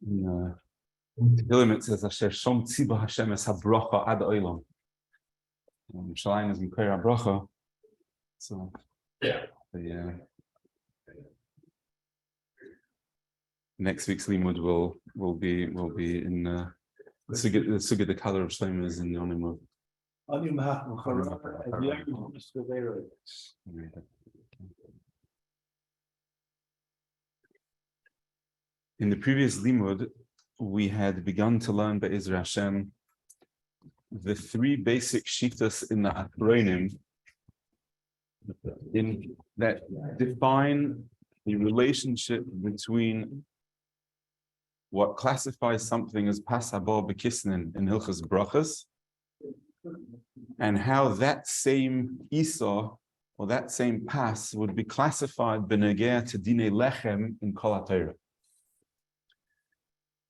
In Tehillim it says, "Asher shom tziba Hashem es habracha ad olam." Shalim is Mekayah bracha. So the next week's limud will be in the sugya. The color of Shlomo is in the Onimov. In the previous limud, we had begun to learn Be'ezra Hashem the three basic shittas in the Achronim in that define the relationship between what classifies something as pas haba b'kisnin in HaRav and how that same Isa or that same pas would be classified b'negea to dinei lechem in Kol HaTorah.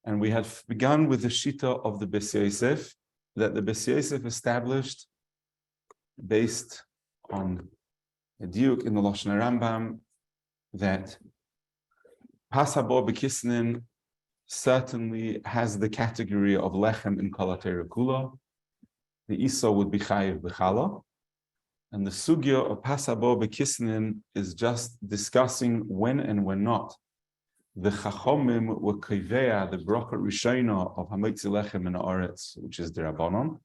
And we had begun with the shita of the Beis Yosef, that the Beis Yosef established based on a diuk in the Lashon Rambam that pas haba b'kisnin certainly has the category of lechem in Kol HaTorah Kula. The Isa would be chayiv b'chala, and the sugya of pas haba b'kisnin is just discussing when and when not the chachomim were kivea the brakah rishona of hamitzi lechem in haaretz, which is the Rabbanon,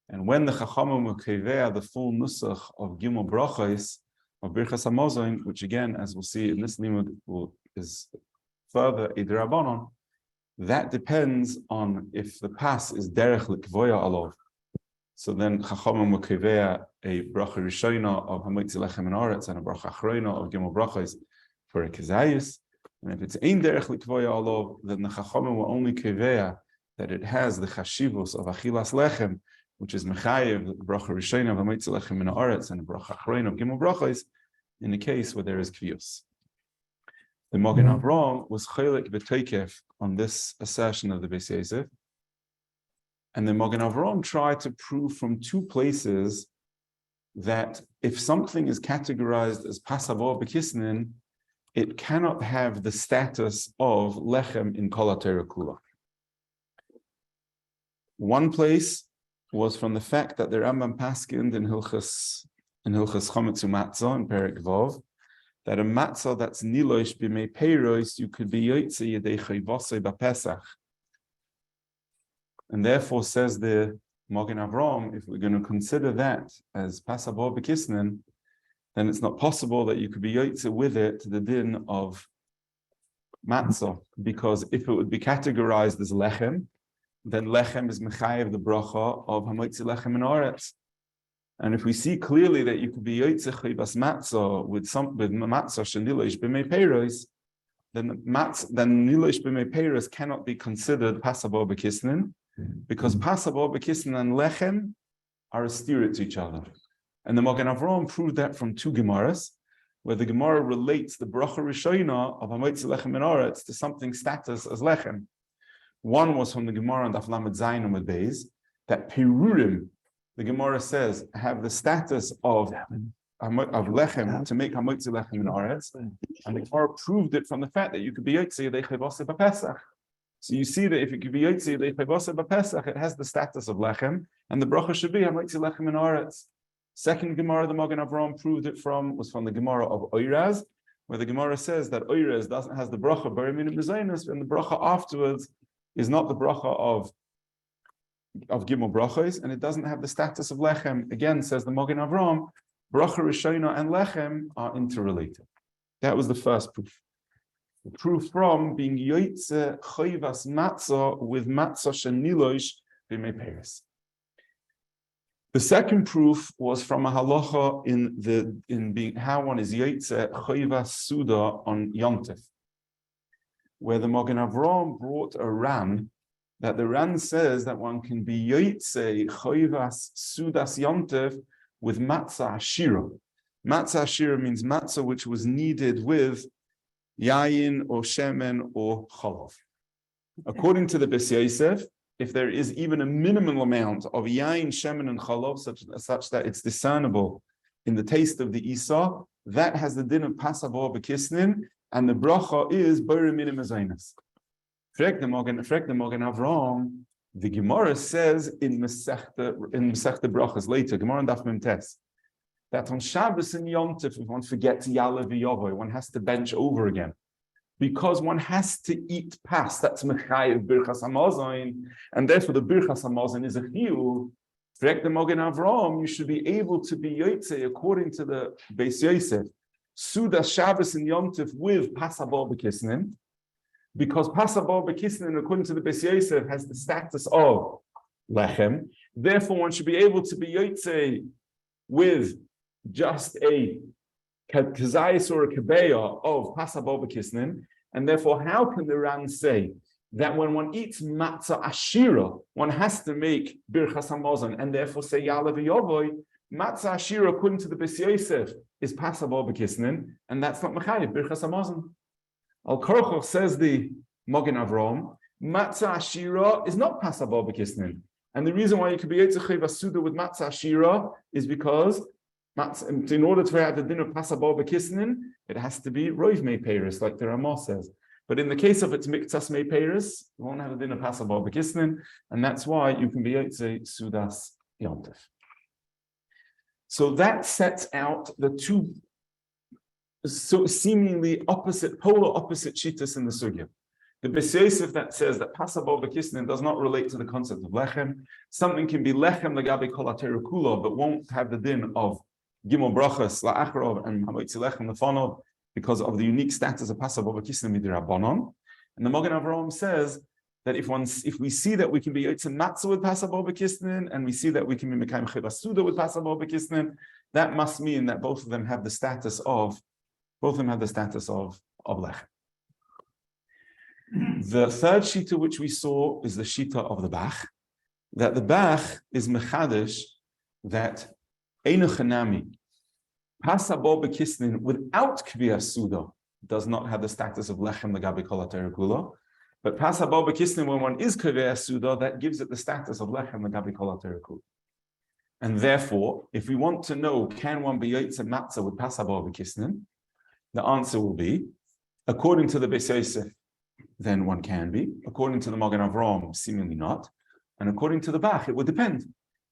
and when the chachomim were kivea the full nusach of gimel brachos of birchas hamazon, which again, as we'll see in this limud, is further a Rabbanon, that depends on if the pas is derech l'kvoya alov. So then chachomim were kivea a brakah rishona of hamitzi lechem in haaretz and a brakah achrona of gimel brachos for a kezayis. And if it's ein derech l'kvoya alov, then the chachamim will only kivea that it has the chashivus of achilas lechem, which is mechayev the bracha rishona of hamitzi lechem min haaretz and the bracha achrona of gimel brachos in the case where there is kviyus. The Magen Avraham was chaylik b'teikef on this assertion of the Beis Yosef, and the Magen Avraham tried to prove from two places that if something is categorized as pas haba b'kisnin, it cannot have the status of lechem in Kol HaTorah Kula. One place was from the fact that the Rambam paskind in Hilchas Chometz U'Matzah in Perek Vav, that a matzah that's nilosh b'mei peiros, you could be yotze yedei chayvasei b'Pesach. And therefore, says the Magen Avraham, if we're going to consider that as pas haba b'kisnin, then it's not possible that you could be yotze with it to the din of matzah, because if it would be categorized as lechem, then lechem is mechayev the bracha of hamitzi lechem in haaretz. And if we see clearly that you could be yotze chayvas matzah with matzah shenilosh b'mei peiros, then nilosh b'mei peiros cannot be considered pas haba b'kisnin, because pas haba b'kisnin and lechem are a steer to each other. And the Magen Avraham proved that from two Gemaras, where the Gemara relates the bracha rishona of hamitzi lechem in haaretz to something status as lechem. One was from the Gemara on Daf Lamed Zayin Amud Beis, that pirurim, the Gemara says, have the status of lechem to make hamitzi lechem in haaretz, and the Gemara proved it from the fact that you could be yotze yedei chayvasei b'Pesach. So you see that if it could be yotze yedei chayvasei b'Pesach, it has the status of lechem, and the bracha should be hamitzi lechem in haaretz. Second Gemara the Magen Avraham proved it from was from the Gemara of Oiraz, where the Gemara says that Oiraz has the bracha b'reminim b'zaynus, and the bracha afterwards is not the bracha of gimel brachos, and it doesn't have the status of lechem. Again, says the Magen Avraham, bracha rishona and lechem are interrelated. That was the first proof. The proof from being yotze chayvas matzah with matzah shenilosh b'mei peiros. The second proof was from a halacha in being how one is yotze chayvas suda on Yom Tov, where the Magen Avraham brought a ran, that the ran says that one can be yotze chayvas sudas Yom Tov with matzah ashira. Matzah ashira means matzah which was kneaded with yayin or shemen or chalav. According to the Beis Yosef, if there is even a minimal amount of yayin, shemen, and chalav, such that it's discernible in the taste of the Isa, that has the din of pas haba b'kisnin, and the bracha is b'reminim b'zaynus. Frag the Mogen Avram. The Gemara says in Masechta Brachos later, Gemara and Daf Mem Tes, that on Shabbos and Yom Tov, if one forgets Yalav V'Yavoy, one has to bench over again. Because one has to eat past, that's Mechayev Birchas Hamazon, and therefore the Birchas Hamazon is a chiyuv. Frek the Mogen Avram, you should be able to be Yotzei according to the Beis Yosef, Suda Shabbos and Yom Tov with Pasabal B'Kisnin, because Pasabal B'Kisnin, according to the Beis Yosef, has the status of Lechem. Therefore, one should be able to be Yotzei with just a Kazayas or a Kabeya of Pasabal B'Kisnin, and therefore, how can the Ran say that when one eats matzah ashira, one has to make birchas hamazon, and therefore say yalav v'yavoy? Matzah ashira, according to the Beis Yosef, is Pasabal B'Kisnin, and that's not mechayev birchas hamazon. Al Korchoch says the Mogen Avram, matzah ashira is not Pasabal B'Kisnin, and the reason why you could be yitzchei v'asuda with matzah ashira is because in order to have the din of Pasabal B'Kisnin, it has to be Roiv Mei Peiris, like the Ramah says. But in the case of its Miktas Mei Peiris, you won't have a din of Pasabal B'Kisnin, and that's why you can be Yotzei Sudas Yom Tov. So that sets out the two seemingly polar opposite shittas in the sugya. The Beis Yosef that says that Pasabal B'Kisnin does not relate to the concept of Lechem. Something can be Lechem Lagabe Kol HaTorah Kula, but won't have the din of Gimel Brachos LaHaRav and Hamotzi Lechem Lefanov because of the unique status of Pasabal B'Kisnin Midirabbanon. And the Mogen Avram says that if we see that we can be Yotzei Matzah with Pasabal B'Kisnin, and we see that we can be Mekayim Chivas Suda with Pasabal B'Kisnin, that must mean that both of them have the status of Lechem. The third shita which we saw is the shita of the Bach, that the Bach is mechadish that Einu Chanami, Pasabal B'Kisnin without Kviyas Suda does not have the status of Lechem Lagabe Kol HaTorah Kula, but Pasabal B'Kisnin when one is Kviyas Suda, that gives it the status of Lechem Lagabe Kol HaTorah Kula. And therefore, if we want to know, can one be Yotzei Matzah with Pasabal B'Kisnin, the answer will be, according to the Beis Yosef, then one can be. According to the Mogen Avram, seemingly not. And according to the Bach, it would depend.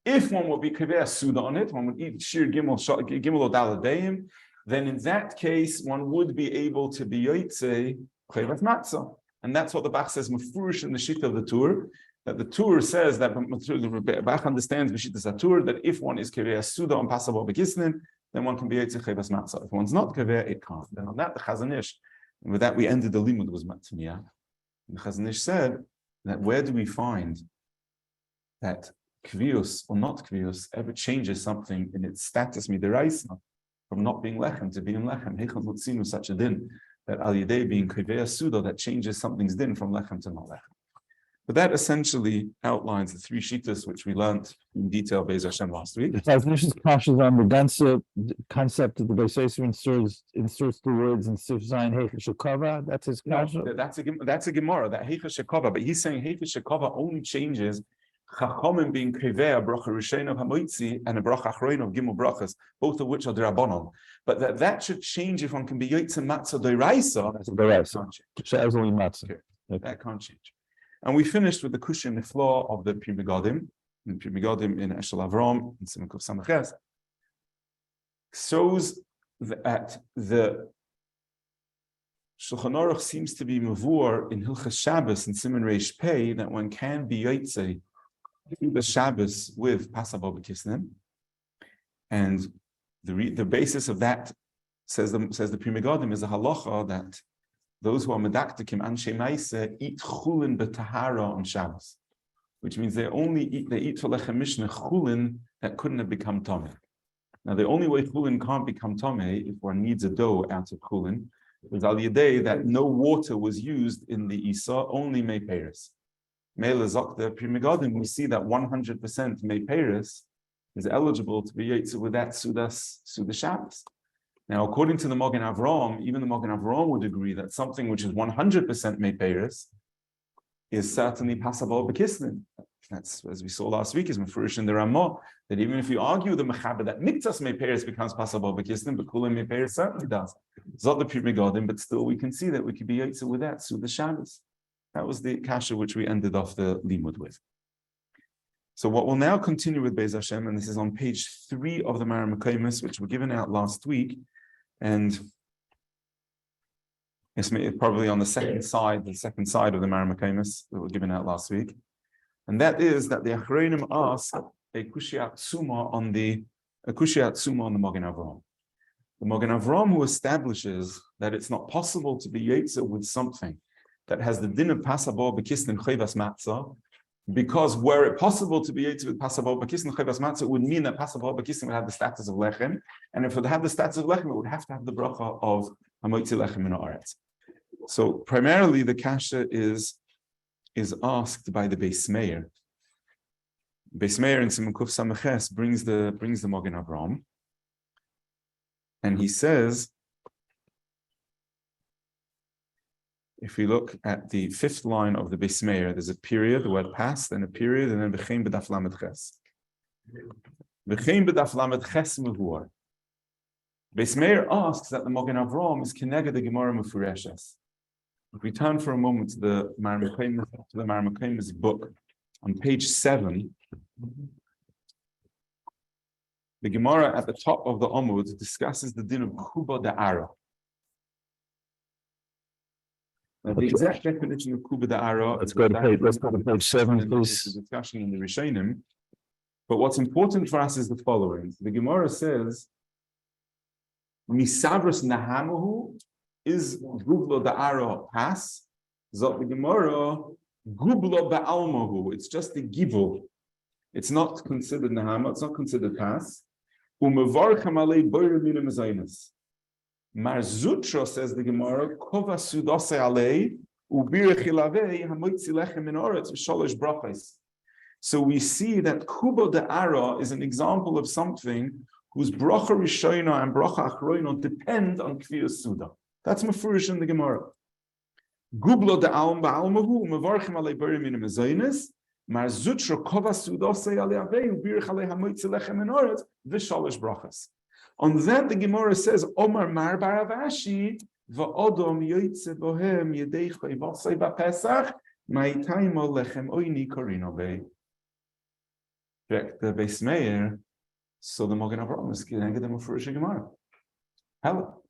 If one would be Kaveh Suda on it, one would eat Shir Gimel or Daladayim, then in that case, one would be able to be Yotzei Chayvat Matzah. And that's what the Bach says, Mefurish in the Shita of the Tur, that the Tur says that the Bach understands V'Shita Tur, that if one is Kaveh Suda on Pasabal B'Kisnin, then one can be Yotzei Chayvat Matzah. If one's not Kaveh, it can't. Then on that, the Chazon Ish, and with that we ended the limud was Matmiyah. And the Chazon Ish said that where do we find that Kvius or not Kvius ever changes something in its status midiraisa from not being Lechem to being Lechem? Heichel Mutzinu such a din that Al Yidei being Kivea Suda that changes something's din from Lechem to not Lechem. But that essentially outlines the three shittas which we learned in detail Be'ez Hashem last week. The definitions kashes on the ganze concept of the Beis Yosef inserts the words in Sif Zayin Heicha Shekava. That's his kasha. No, that's a Gemara, that Heicha Shekava. But he's saying Heicha Shekava only changes Chachomim being Krivei, a bracha Rishain of Hamoitzi, and a bracha Achroin of Gimel Brachas, both of which are Derabanan. But that should change if one can be Yotzei Matzah Doiraisa. That's Doiraisa. She'ez only Matzah. That can't change. And we finished with the Kushim Nifla of the Pri Megadim in Eshel Avram, in Simukov Samaches, shows that the Shulchan Aruch seems to be mavur in Hilchas Shabbos and Siman Reish Pei that one can be Yotzei the Shabbos with Pasabal B'Kisnin, and the basis of that says the Pri Megadim is a halacha that those who are medaktikim anshe ma'aseh eat chulin b'tahara on Shabbos, which means they eat for lechem mishnah chulin that couldn't have become tameh. Now the only way chulin can't become tameh if one needs a dough out of chulin is al yedei that no water was used in the isa, only mei peres. Mele zok Pri Megadim, we see that 100% mei peres is eligible to be yotzei with that Suda Shabbos. Now, according to the Mogen Avram, even the Mogen Avram would agree that something which is 100% mei peres is certainly Pasabal B'Kisnin. That's, as we saw last week, is Mefurish in the Ramah, that even if you argue the Mechaber that Miktas mei peres becomes Pasabal B'Kisnin, but Kulim mei peres certainly does. Zot the Pri Megadim, but still we can see that we could be yotzei with that Suda Shabbos. That was the kasha which we ended off the limud with. So what we'll now continue with Be'ez Hashem, and this is on page 3 of the Mara Mekaymis, which were given out last week, and it's probably on the second side of the Mara Mekaymis that were given out last week, and that is that the Achronim ask a kushiyat suma on the Magen Avraham. The Magen Avraham, who establishes that it's not possible to be yetzer with something that has the din of pasabor b'kisnin chayvas matzah, because were it possible to be yetzer with pasabor b'kisnin chayvas matzah, it would mean that pasabor b'kisnin would have the status of lechem, and if it would have the status of lechem, it would have to have the bracha of hamotzi lechem min haaretz. So primarily, the kasha is asked by the Beis Meir. Beis Meir in Siman Kuf Sameches brings the Magen Avraham, and he says, if we look at the 5th line of the Beis Meir, there's a period, the word past, and a period, and then v'chein b'daf lamed ches. V'chein b'daf lamed ches mevuar. Beis Meir asks that the Magen Avraham is keneged the Gemara Mefureshes. If we turn for a moment to the Mara Mekaymis book, on page 7, the Gemara at the top of the Amud discusses the din of kuba da'ara. Now, the exact definition of kuba da'ara. Let's go to page 7, please. Discussion in the Rishonim. But what's important for us is the following. The Gemara says, Misavros nahamahu is gublo da'ara pas. Zot the Gemara gublo ba'almahu. It's just the givul. It's not considered nahama. It's not considered pas. Umevarchem alei boyer mina mezainas. Marzutra, says the Gemara, kova sudase alei ubirech ilavei hamoitzi lechem min oretz v'sholosh brachos. So we see that kubo de'ara is an example of something whose bracha rishona and bracha achroina depend on kviyas suda. That's mafurish in the Gemara. Gublo de'alm ba'almahu umevarchem alei boyer mina mezainas. Marzutra kova sudase alei ubirech alei hamoitzi lechem min oretz v'sholosh brachos. On that, the Gemara says, Omar Mar Baravashi, Va'odom Yoitze Bohem Yedeicha Ivasai Bapesach, Ma'itaimo Lechem Oini Korino Bey. The Beis Meir, so the Magen Avraham is Keneged the Mefurish Gemara. Hello.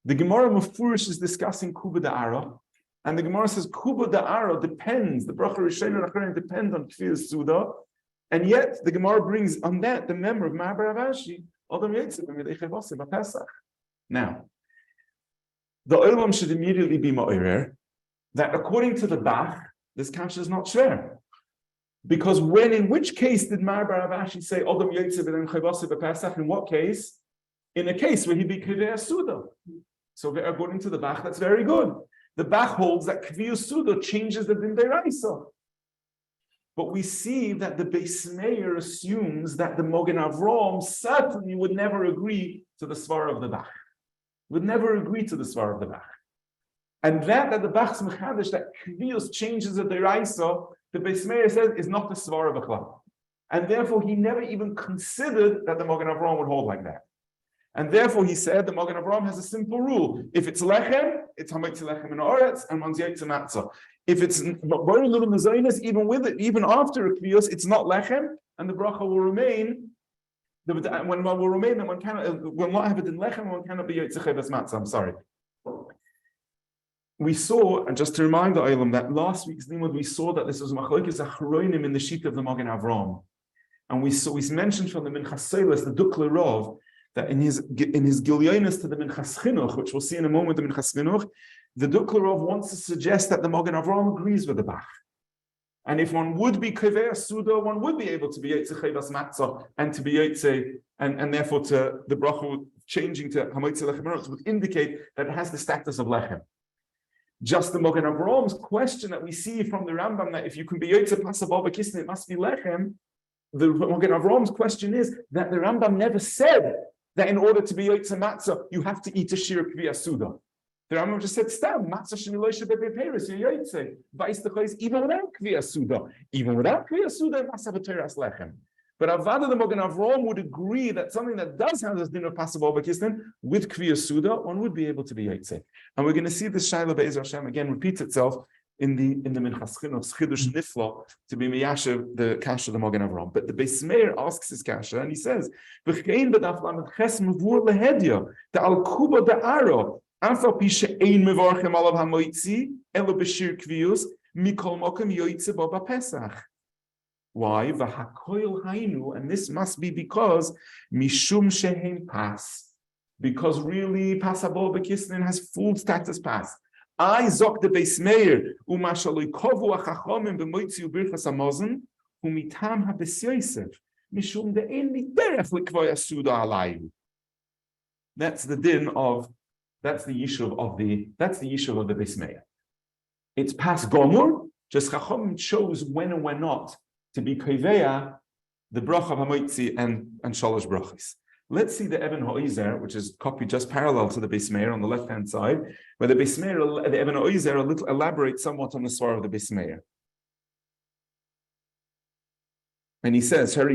The Gemara Mefurish is discussing Kuba Da'ara, and the Gemara says Kuba Da'ara depends, the Bracha Rishon and Acharon depend on Kfir Suda, and yet the Gemara brings on that the member of Mar Baravashi. Now, the Olam should immediately be ma'orer that according to the Bach, this kasha is not shver. Because in which case did Mar Baravashi say Odom Yotze v'den Chayvase b'Pesach? In what case? In a case where he be Kviyah Suda. So according to the Bach, that's very good. The Bach holds that Kviyah Suda changes the Din Deraisa. But we see that the Beis Meir assumes that the Magen Avraham certainly would never agree to the svara of the Bach. Would never agree to the svara of the Bach. And that the Bach's mechadish, that Kviyos changes the deraisa, the Beis Meir says is not the svara of Bechla. And therefore he never even considered that the Magen Avraham would hold like that. And therefore he said the Magen Avraham has a simple rule. If it's lechem, it's hametzi lechem in oretz, and one's yetzer matzah. If it's very little mezainis, even with it, even after a kviyos, it's not lechem, and the bracha will remain. When one will remain, then one cannot. When one have it in lechem, one cannot be yetzer chayvas matzah. I'm sorry. We saw, and just to remind the Olam, that last week's limud we saw that this was machlokes achronim in the sheet of the Magen Avraham, and we mentioned from the Minchas Seilas, the Dukle Rov, that in his gilyonis to the Minchas Chinuch, which we'll see in a moment, the Minchas Chinuch, the Dukle Rov wants to suggest that the Magen Avraham agrees with the Bach. And if one would be Kiveh Suda, one would be able to be Yetze Chayvas Matzah and to be Yetze, and therefore to the bracha changing to Hamoitze Lechem Eretz would indicate that it has the status of Lechem. Just the Magen Avraham's question that we see from the Rambam, that if you can be Yetze Pasabal B'Kisne, it must be Lechem. The Magen Avraham's question is that the Rambam never said that in order to be Yotze Matzah, you have to eat a shir Kviyah Suda. The Rambam just said, "Stam Matzah sheniloy shebepeperes yoyotze." Vice the case, even without Kviyah Suda, it must have a teras lechem. But Avada the Magen Avraham would agree that something that does have this din of pasabal b'kisnin with Kviyah Suda, one would be able to be Yotze. And we're going to see this Shaila Be'ez Hashem again repeats itself in the Minchas Chinuch's Chidush Nifla to be miyashiv the kasha of the Magen Avram. But the Beis Meir asks his kasha and he says, "V'chein b'daf lamed ches mevur lehedya the al kuba de aro afal pi she'ein mevarchem alav hamoitzi elo b'shir kvius mikol mokem yoitze bo b'pesach." Why? V'hakoil hainu, and this must be because mishum shehem pas, because really pasabo b'kisnin has full status pas. I zok the Beis Meir umashaloi kovu achachomim b'moitzi u'birchas hamazon umitam habes Yosef mishum de'en derech likvoy asuda alayu. That's the din of, that's the yishuv of the Beis Meir. It's pas gomur. Just Chachomim chose when and when not to be koveya the bracha of hamoitzi and shalosh brachos. Let's see the Eben Ha'ozer, which is copied just parallel to the Beis Meir on the left-hand side, where the Beis Meir, the Eben Ha'ozer, a little elaborates somewhat on the svar of the Beis Meir. And he says, "That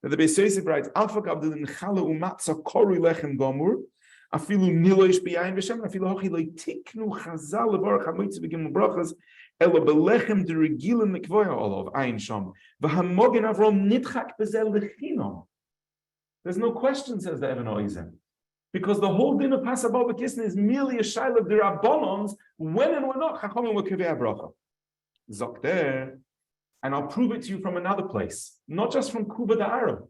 the Beis Yosef writes, Alpha Gabdil Chala Umatza Kori Lechem Gomur, Afilu Niloish Biyayin B'Shem, Afilu Hochi Lo Tiknu Chazal Levarach HaMoitzi B'Gimel Brachas, Elo Belechem Deregilim Mikvoya Olav Ayin Sham, V'Hamogen Avrom Nitchak Bezel Lechinom." There's no question, says the Eben Ha'ozer, because the whole din of Pasabal B'Kisnin is merely a shaila of the Rabbanons when and when not Chachamim will kivei bracha. Zok there. And I'll prove it to you from another place, not just from Kuba the Arab.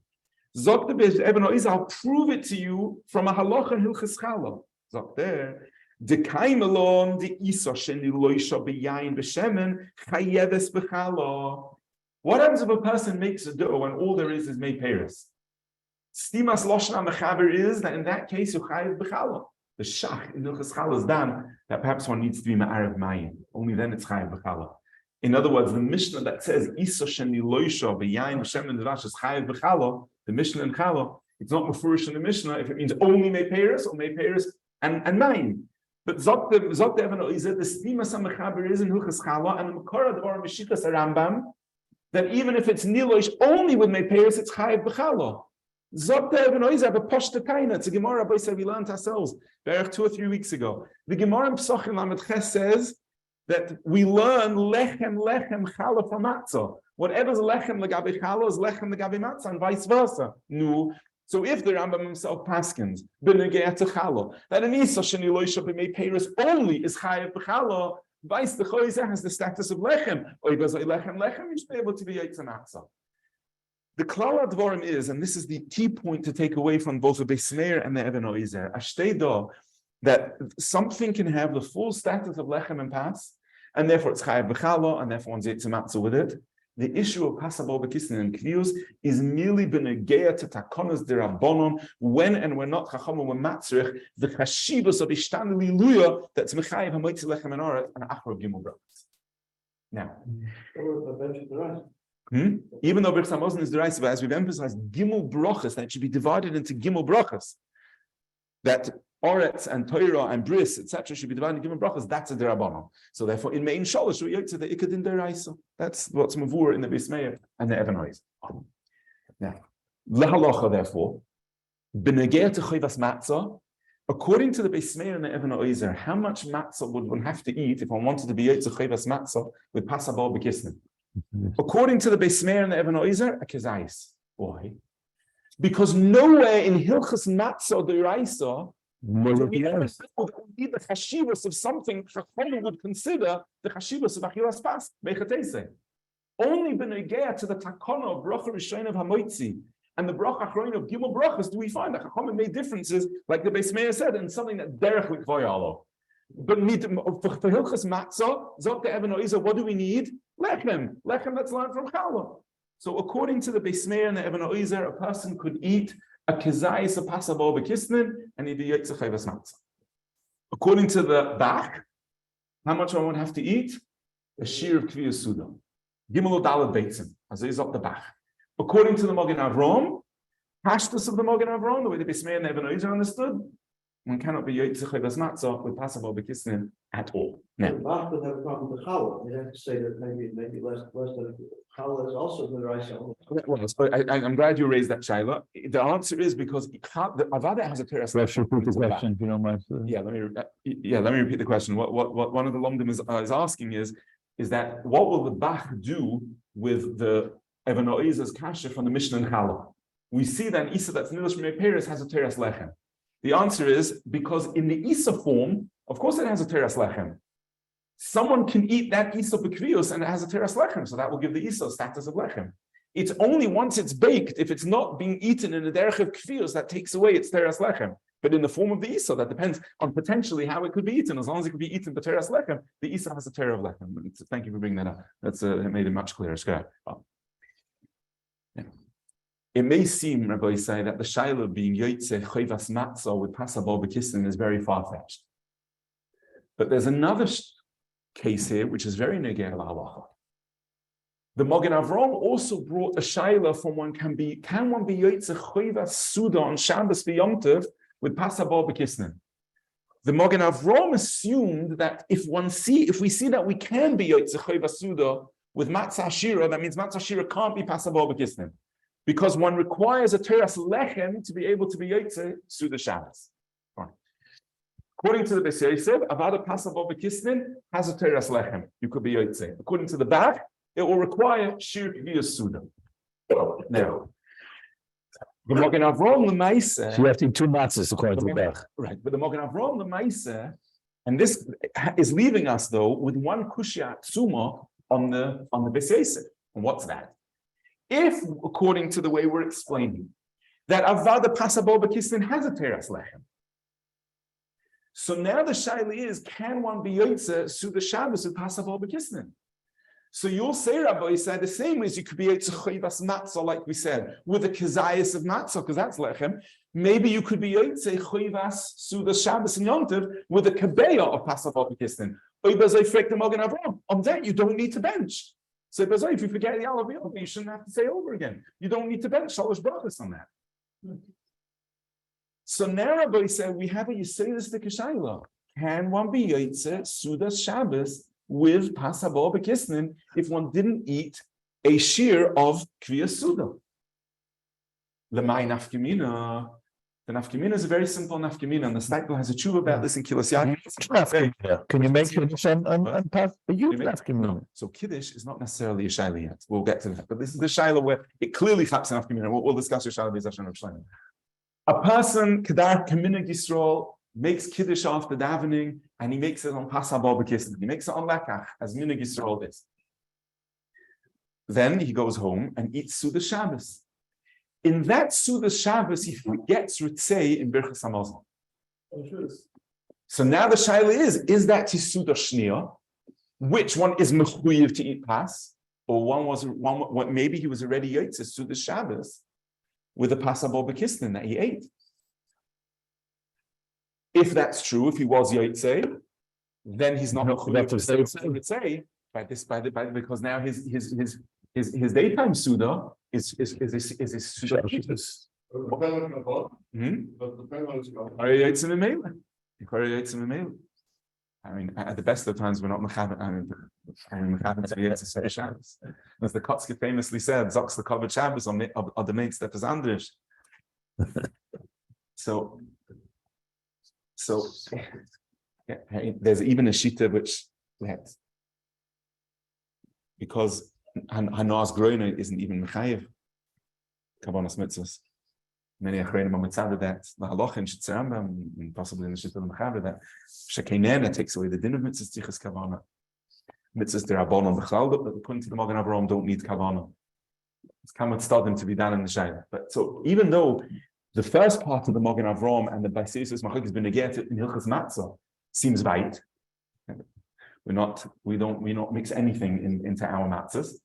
Zok the Eben Ha'ozer, I'll prove it to you from a halacha in Hilchas Chala. Zok there, Dekaim alon the Isa sheni loisha b'yayin b'shemen chayeves b'chala. What happens if a person makes a dough and all there is made peris? Stimas loshna mechaber is that in that case you chayev b'chala. The shach in Hilchas Chala is done that perhaps one needs to be ma'arev mayim. Only then it's chayev b'chala. In other words, the Mishnah that says Isa sheni loisha b'yayin b'shemen devash is chayev b'chala, the Mishnah in Chala, it's not mufurish in the Mishnah if it means only made peris or made peris and mayim. But Zok the Eben Ha'ozer, the stimas ha'mechaber is in Hilchas Chala, and the Makara Dvar Meshikas Rambam, that even if it's niloish only with made peris, it's chayev b'chala. Zok the Eben Ha'ozer, but poshta kaina. It's a Gemara by we learned ourselves back 2 or 3 weeks ago. The Gemara in Pesachim Lamed Ches says that we learn lechem chala from matzah. Whatever's lechem legabe chala is lechem legabe matzah, and vice versa. No. So if the Rambam himself paskins b'negei to chala that an isa sheni loisha b'mei peris only is chayev b'chala, vice the choizer has the status of lechem. Or he goes like lechem, you should be able to be yaitz matzah. The klal advarim is, and this is the key point to take away from both the Beis Meir and the Eben Ha'ozer, ashteido, that something can have the full status of lechem and pas, and therefore it's chayev b'chala, and therefore one's yaitz matzah with it. The issue of pasabol b'kisnin and kvius is merely b'negeya to takonas derabbonon when and when not chachamim were matzrich the chashivos of ishtanu liluya that's mechayev hamoitzi lechem and aret and achor gimel brachos. Now, even though Birchas Hamazon is the right, but as we've emphasized, gimel brachos, that it should be divided into gimel brachos, that Oretz and Torah and Bris, etc., should be divided into gimel brachos. That's a derabbanon. So therefore, in Mein Shalosh, we yotze the ikadin deraisa. That's what's mavur in the Beis Meir and the Eben Ha'ozer. Now, lahalacha, therefore, b'negei to chayvas matzah. According to the Beis Meir and the Eben Ha'ozer, how much matzah would one have to eat if one wanted to be yotze chayvas matzah with pasabal b'kisnin? According to the Beis Meir and the Eben Ha'ozer, a kezayis. Why? Because nowhere in Hilchas matzah deraisa we need the chashivos of something Chachamim would consider the chashivos of achilas pas beichatese. Only b'negei to the takana of bracha rishon of hamoitzi and the bracha achroin of gimel brachas do we find that Chachamim made differences, like the Beis Meir said, in something that derech likvoyalo. But for Hilchas matzah, Zok the Eben Ha'ozer, what do we need? Lechem that's learned from Chala. So according to the Beis Meir and the Eben Ha'ozer, a person could eat a kezayis a pasabol b'kisnin and he'd be yotze chayvas matzah. According to the Bach, how much one would have to eat? A shear of kviyas suda. Gimel dalad beitzim. As is up the Bach. According to the Magen Avram, pashtus of the Magen Avram, the way the Beis Meir and the Eben Ha'ozer understood, one cannot be yotze chayvas matzah with pasabol b'kisnin at all. Now, Bach would have a problem with the challah. You'd have to say that maybe less than challah is also the rice. well, I'm glad you raised that, Shaila. The answer is because the avada has a teras. Let's repeat the question, if you don't mind. Yeah, let me repeat the question. What one of the lomdim is asking is that what will the Bach do with the Evan Oiz's kasha from the Mishnah and Challah? We see that Isa that's Nilish Mei Peres has a teras lechem. The answer is because in the Isa form, of course, it has a teras lechem. Someone can eat that Isa b'kvius and it has a teras lechem, so that will give the Isa status of lechem. It's only once it's baked, if it's not being eaten in the derech of kvius, that takes away its teras lechem. But in the form of the Isa, that depends on potentially how it could be eaten. As long as it could be eaten b'teras lechem, the Isa has a teras of lechem. Thank you for bringing that up. That's it made it much clearer. Yeah. It may seem, Rabbi, say that the shaila being yoytze chayvas matzah with pasabal b'kisnin is very far-fetched. But there's another case here which is very neger l'halacha. The Magen Avraham also brought a shaila from can one be yoytze chayvas suda on Shabbos v'yom with pasabal b'kisnin? The Magen Avraham assumed that if we see that we can be yoytze chayvas suda with matzah shira, that means matzah shira can't be pasabal b'kisnin, because one requires a teras lechem to be able to be yoytze suda Shabbos. According to the Beis Yosef, avada pasabal b'kisnin has a teras lechem. You could be yoytze. According to the Bach, it will require shir via suda. Now, the Magen Avraham l'maisa. So you have to eat 2 matzahs according to the Bach. Right, but the Magen Avraham l'maisa, and this is leaving us though with one kushya tsuma on the Beis Yosef. And what's that? If, according to the way we're explaining, that avada pasabal b'kisnin has a teras lechem, so now the shaila is, can one be yoytze suda Shabbos with pasabal b'kisnin? So you'll say, Rabbi, the same as you could be yoytze chayvas matzah, like we said, with a kezayis of matzah, because that's lechem. Maybe you could be yoytze chayvas suda Shabbos and Yom Tov with a kabeya of pasabal b'kisnin. On that you don't need to bench. So if you forget the Alav Yom, you shouldn't have to say over again. You don't need to bench HaRav on that. So now Rabbi said we have a Yisraelistic Shaila. Can one be Yotze Suda Shabbos with Pasabal B'Kisnin if one didn't eat a shear of Kviyas Suda? Lemay nafkamina. The nafkamina is a very simple nafkamina, and the Steichel has a tshuva about this in Kilas Yaakov. Can you make Kiddush on nafkamina? So Kiddush is not necessarily a shaila yet. We'll get to that. But this is the shaila where it clearly chaps nafkamina. We'll discuss your shaila b'ezashan of shaila. A person, Kedar Kaminig Yisrael, makes Kiddush after davening, and he makes it on Pasabal B'Kisnin. He makes it on Lakach, as Minig Yisrael is. Then he goes home and eats Suda Shabbos. In that Suda Shabbos, he forgets Ritzei in Birchas Hamazon. So now the shaila is that his Suda Shnia, which one is mechuyev to eat Pas, or maybe he was already Yotze Suda Shabbos with a Pasabal B'Kisnin that he ate. If that's true, if he was Yotze, then he's not mechuyev to Ritzei because now his daytime Suda is Suda. I mean, at the best of times, we're not mechaber. I mean, mechaber to be able to say Shabbos. As the Kotzke famously said, "Zoks the covered Shabbos on the mates that is Andrish." So yeah, there's even a shita which because Hanas Groiner isn't even mechayev Kavanas mitzvahs. Many achreinim are mitzvah that the halach in Shitzarambam and possibly in the Shita Mechaber that Shekinena takes away the din of mitzvahs tichas kavana. Mitzvahs derabbanon b'chlal, but according to the Magen Avraham don't need kavana. It's kamat stadim to be done in the shayla. But so even though the first part of the Magen Avraham and the Beis Yosef Machloek has been negated in Hilchas Matzah seems right. We don't mix anything into our matzahs.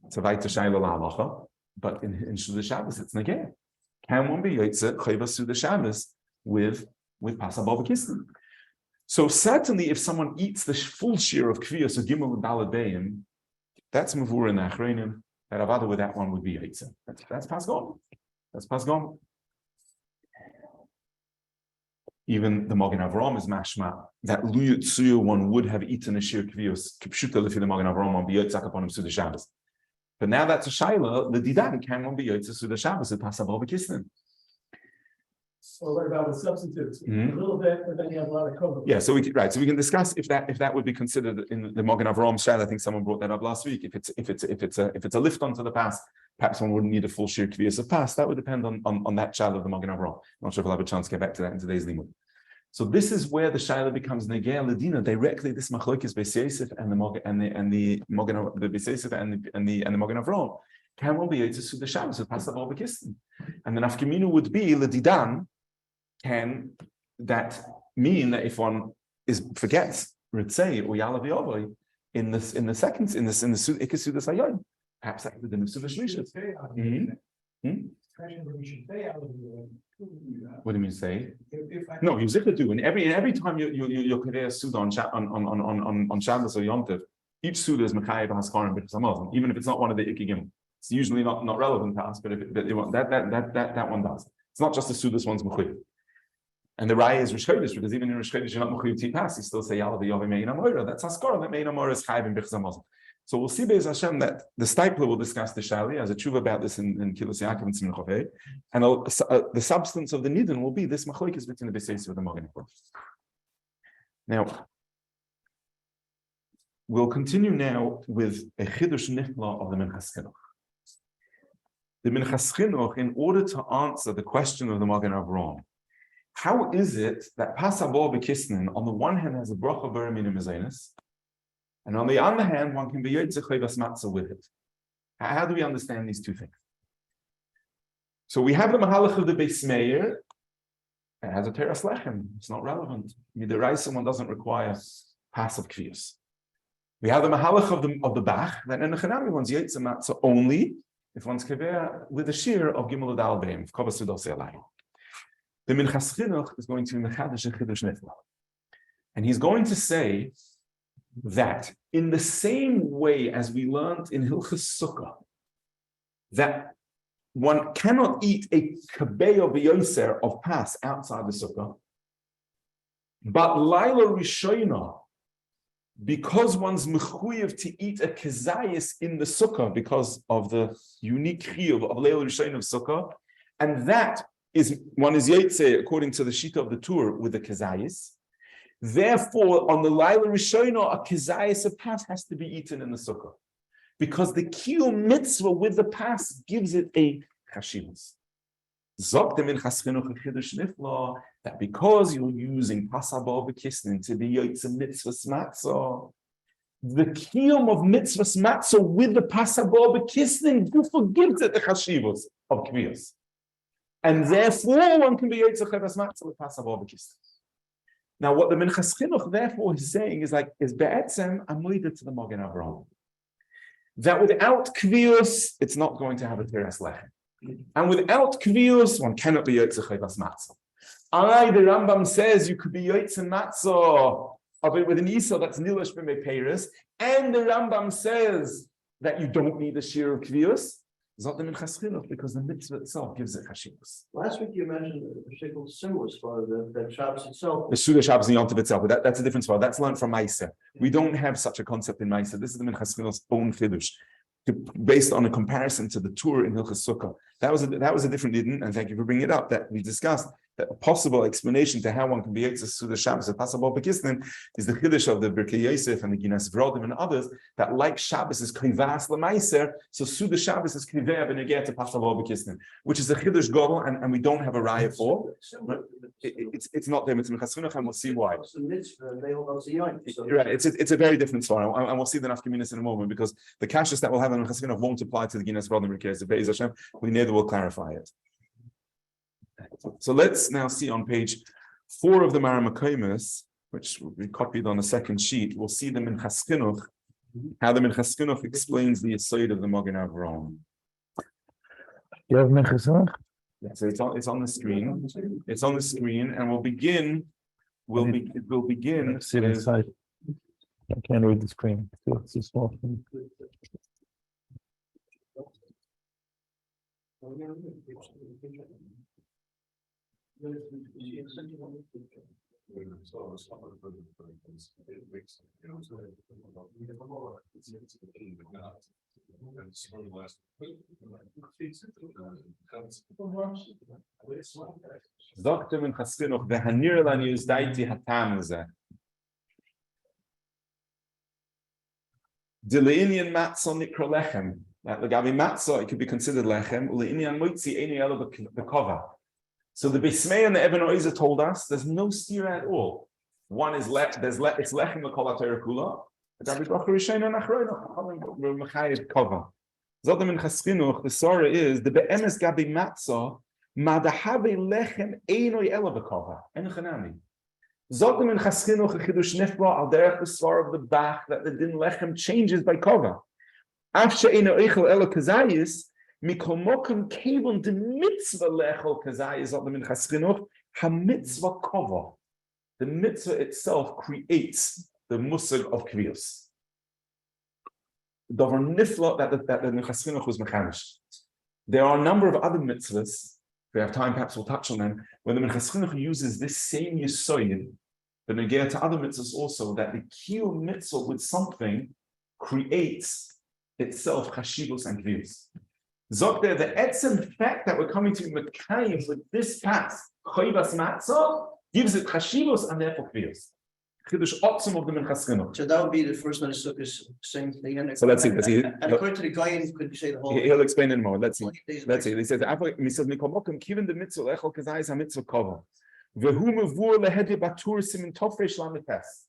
It's a weiter shayla lahalacha, but in Shudah Shabbos it's negated. Can one be Yotze Chayvas Suda Shabbos with Pasabal B'Kisnin? So certainly, if someone eats the full share of Kviyas or Gimel and Daled Beim, that's Mavur and Achreinim. That avada with that one would be Yotze. That's Pasgon. That's Pasgon. even the Magen Avraham is mashma that Lu Yitzuya one would have eaten a shir kvius kipshuta lefi the Magen Avraham on biyotzak upon him Suda Shabbos. But now that's a shaila. The didan can one biyotzak Suda Shabbos at pasabal b'kisnin. Or what about the substitutes? A little bit, but then you have a lot of cover. Yeah, so we can discuss if that would be considered in the Magen Avraham shaila. I think someone brought that up last week. If it's a lift onto the pass, perhaps one wouldn't need a full shir kvius of pass. That would depend on that shaila of the Magen Avraham. Not sure if we'll have a chance to get back to that in today's limud. So this is where the shaila becomes negei ledina directly. This machlokes Beis Yosef and the Magen Avraham can one be yotzei Suda Shabbos with pasabal b'kisnin, and the nafkamina would be ledidan. Can that mean that if one forgets ritzei or yalav yavoy in the ikasudas hayon, perhaps that would be the Suda Shlishis. What do you mean say? No, you zikr do. And every time you kaveh Suda on Shabbos or Yom Tov, each Suda is mechayev haskarim b'chasamazon, even if it's not one of the ikigim. It's usually not relevant to us, but that one does. It's not just the Sudas one's mechayev. And the raya is Rosh Chodesh, because even in Rosh Chodesh you're not mechayev to pass. You still say yalav yavoy me'in amora. That's haskarim that me'in amora is chayev b'chasamazon. So we'll see Be'ez Hashem that the Stipler will discuss the Shali as a tshuva about this in Kilos Yaakov and Simon Chavei, and the substance of the Nidin will be this machlokes between the Beis Yosef and the Magen Avraham. Now, we'll continue now with a Chidush Nifla of the Minchas Chinuch. The Minchas Chinuch, in order to answer the question of the Magen Avraham, how is it that Pasabal B'Kisnin on the one hand has a bracha b'remin mezainis, and on the other hand, one can be yotzei chayvas matzah with it? How do we understand these two things? So we have the mahalach of the Beis Meir. It has a teras lechem. It's not relevant. Midiraisa, someone doesn't require passive kriyas. We have the mahalach of the Bach that in the Chanami one's yotzei matzah only if one's kaveh with a shear of gimel adal beim of kavas sudal se'alai. The Minchas Chinuch is going to be mechadish and chidush nifla, and he's going to say that in the same way as we learned in Hilchas Sukkah, that one cannot eat a kabeyo b'yoser of pas outside the Sukkah, but Laila Rishona, because one's mechuyev to eat a kezayis in the Sukkah because of the unique chiyuv of Laila Rishona of Sukkah, and that is one is yotzei according to the shita of the Tur with the kezayis. Therefore, on the Laila Rishona, a kezayis of pas has to be eaten in the Sukkah, because the kiyum mitzvah with the pas gives it a chashivus. Zok the Minchas Chinuch chidush nifla that because you're using pasabal b'kisnin to be yotzei mitzvahs matzah, the kiyum of mitzvahs matzah with the pasabal b'kisnin gives it the chashivus of kviyos, and therefore one can be yotzei chayvas matzah with pasabal b'kisnin. Now, what the Minchas Chinuch therefore is saying is be'etzem amoida to the Magen Avraham, that without kviyos it's not going to have a teras lechem, and without kviyos one cannot be yotzei chayvas matzah. The Rambam says you could be yotzei matzah of it with an isa that's nilash b'mei peiros, and the Rambam says that you don't need a shir of kviyos. Zot the Minchas Chinuch, because the mitzvah itself gives it chashivus. Last week you mentioned a particular similar spot of the Shabbos itself. The Suda Shabbos and Yom Tov itself, but that's a different spot. That's learned from Maisa. We don't have such a concept in Maisa. This is the Minchas Chinuch's own chidush, based on a comparison to the Tur in Hilchas Sukkah. That was a different didn't, and thank you for bringing it up. That we discussed that a possible explanation to how one can be yotzei Suda Shabbos, a pasabal b'kisnin, is the chiddush of the Birkei Yosef and the Ginas Vrodim and others that like Shabbos is kivas l'maiser, so Suda Shabbos is kiveh b'negeh to pasabal b'kisnin, which is a chiddush gadol, and we don't have a raya for. It's not there. It's Minchas Chinuch, and we'll see why. Right, it's a very different story, and we'll see the nafkaminas in a moment, because the kashas that we'll have in Minchas Chinuch won't apply to the Ginas Vrodim Birkei Yosef. Be'ez Hashem, we neither will clarify it. So let's now see on page 4 of the Maramakoimus, which we copied on the second sheet. We'll see the Minchas Chinuch, how the Minchas Chinuch explains the aside of the Magen Avraham. You have Minchas Chinuch? Yeah, so it's on the screen. It's on the screen, and we'll begin. We'll begin. Sit inside. I can't read the screen. It's too small. Doctor in Chaskinuch, the Hanirlan use daiti hatamze. The Leinian matzah nikra lechem. Like the Gabi matzah, it could be considered lechem. Leinian moitzi eni elo bekova. So the Bismei and the Eben Oizer told us there's no steer at all. One is it's lechem l'kol ha'Torah kula. The Gabi bracha rishayna nachroina. We're mechayev kova. Zodem in Chaskinuch, the Sorah is the be'emes Gabi matzah. Madahave lechem einoi ela bekova. Enchanami. Zodem in Chaskinuch a chidush nifla al derech the svar of the Bach that the din lechem changes by kova. Afshe eino eichel ela kazayis mikol mokum kevon de mitzvah lechel kazayis zodem in Chaskinuch ha mitzvah kova. The mitzvah itself creates the musag of kviyos. Davar nifla that the Chaskinuch was mechanish. There are a number of other mitzvahs. If we have time, perhaps we'll touch on them. When the Minchas Chinuch uses this same yisoid, but negate to other mitzvahs also, that the kiyum mitzvah with something creates itself chashivos and kviyos. Zok there, the etzem fact that we're coming to Mekayim with this path, choivas matzah, gives it chashivos and therefore kviyos. Chidush otzum of the Minchas Chinuch. So that would be the first one. Is saying thing. So let's see. And according to the guy, could you say the whole? He'll explain it more. Let's see. Let's see. He says, "Mikomokim kiven the mitzvah lechol kazayis hamitzvah kova, vehu mevur lehedi batur simin tofresh lamites."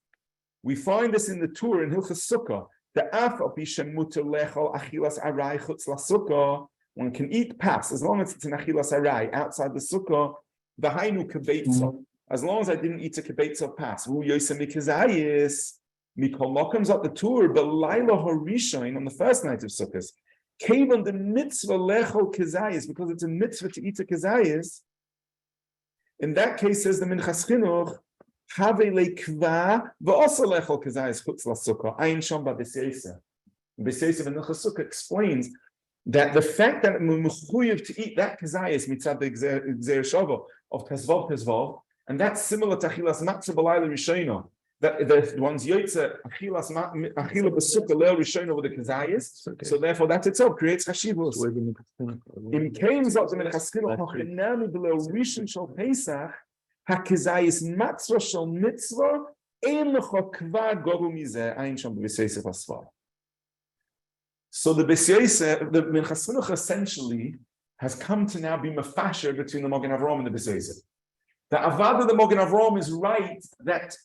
We find this in the Tur in Hilchas Sukkah. The af apishem muter lechol achilas arai chutz lasukkah. One can eat pas as long as it's an achilas arai outside the sukkah. V'hainu kebeitza. As long as I didn't eat a kebeitza pas. Hu yosem mikazayis. Mikol mokam's at the Tur, but Laila Horishain on the first night of Sukkot. Came on the mitzvah lechol kezayis because it's a mitzvah to eat a kezayis. In that case, says the Minchas Chinuch, have lekva v'osa lechol kezayis chutz lasukkah. Ayin shom b'beseisa. Beseisa v'Minchas Sukkah explains that the fact that we're mechuyev to eat that kezayis mitzad the gzer shava of tezvov, and that's similar to achilas matzah b'layla rishayna. That the one's yotze achila b'sukkah leil rishon over the kazayis, so therefore that itself creates chashivos. In kain zot the Chaskinuch hochinami below rishon shel Pesach hakazayis matzah shel mitzvah ein lecha kvar goru mizeh ein sham b'Yosef asvar. So the B'Yosef, the Chaskinuch essentially has come to now be mafasher between the Mogen Avraham and the B'Yosef. The avad of the Mogen Avraham is right that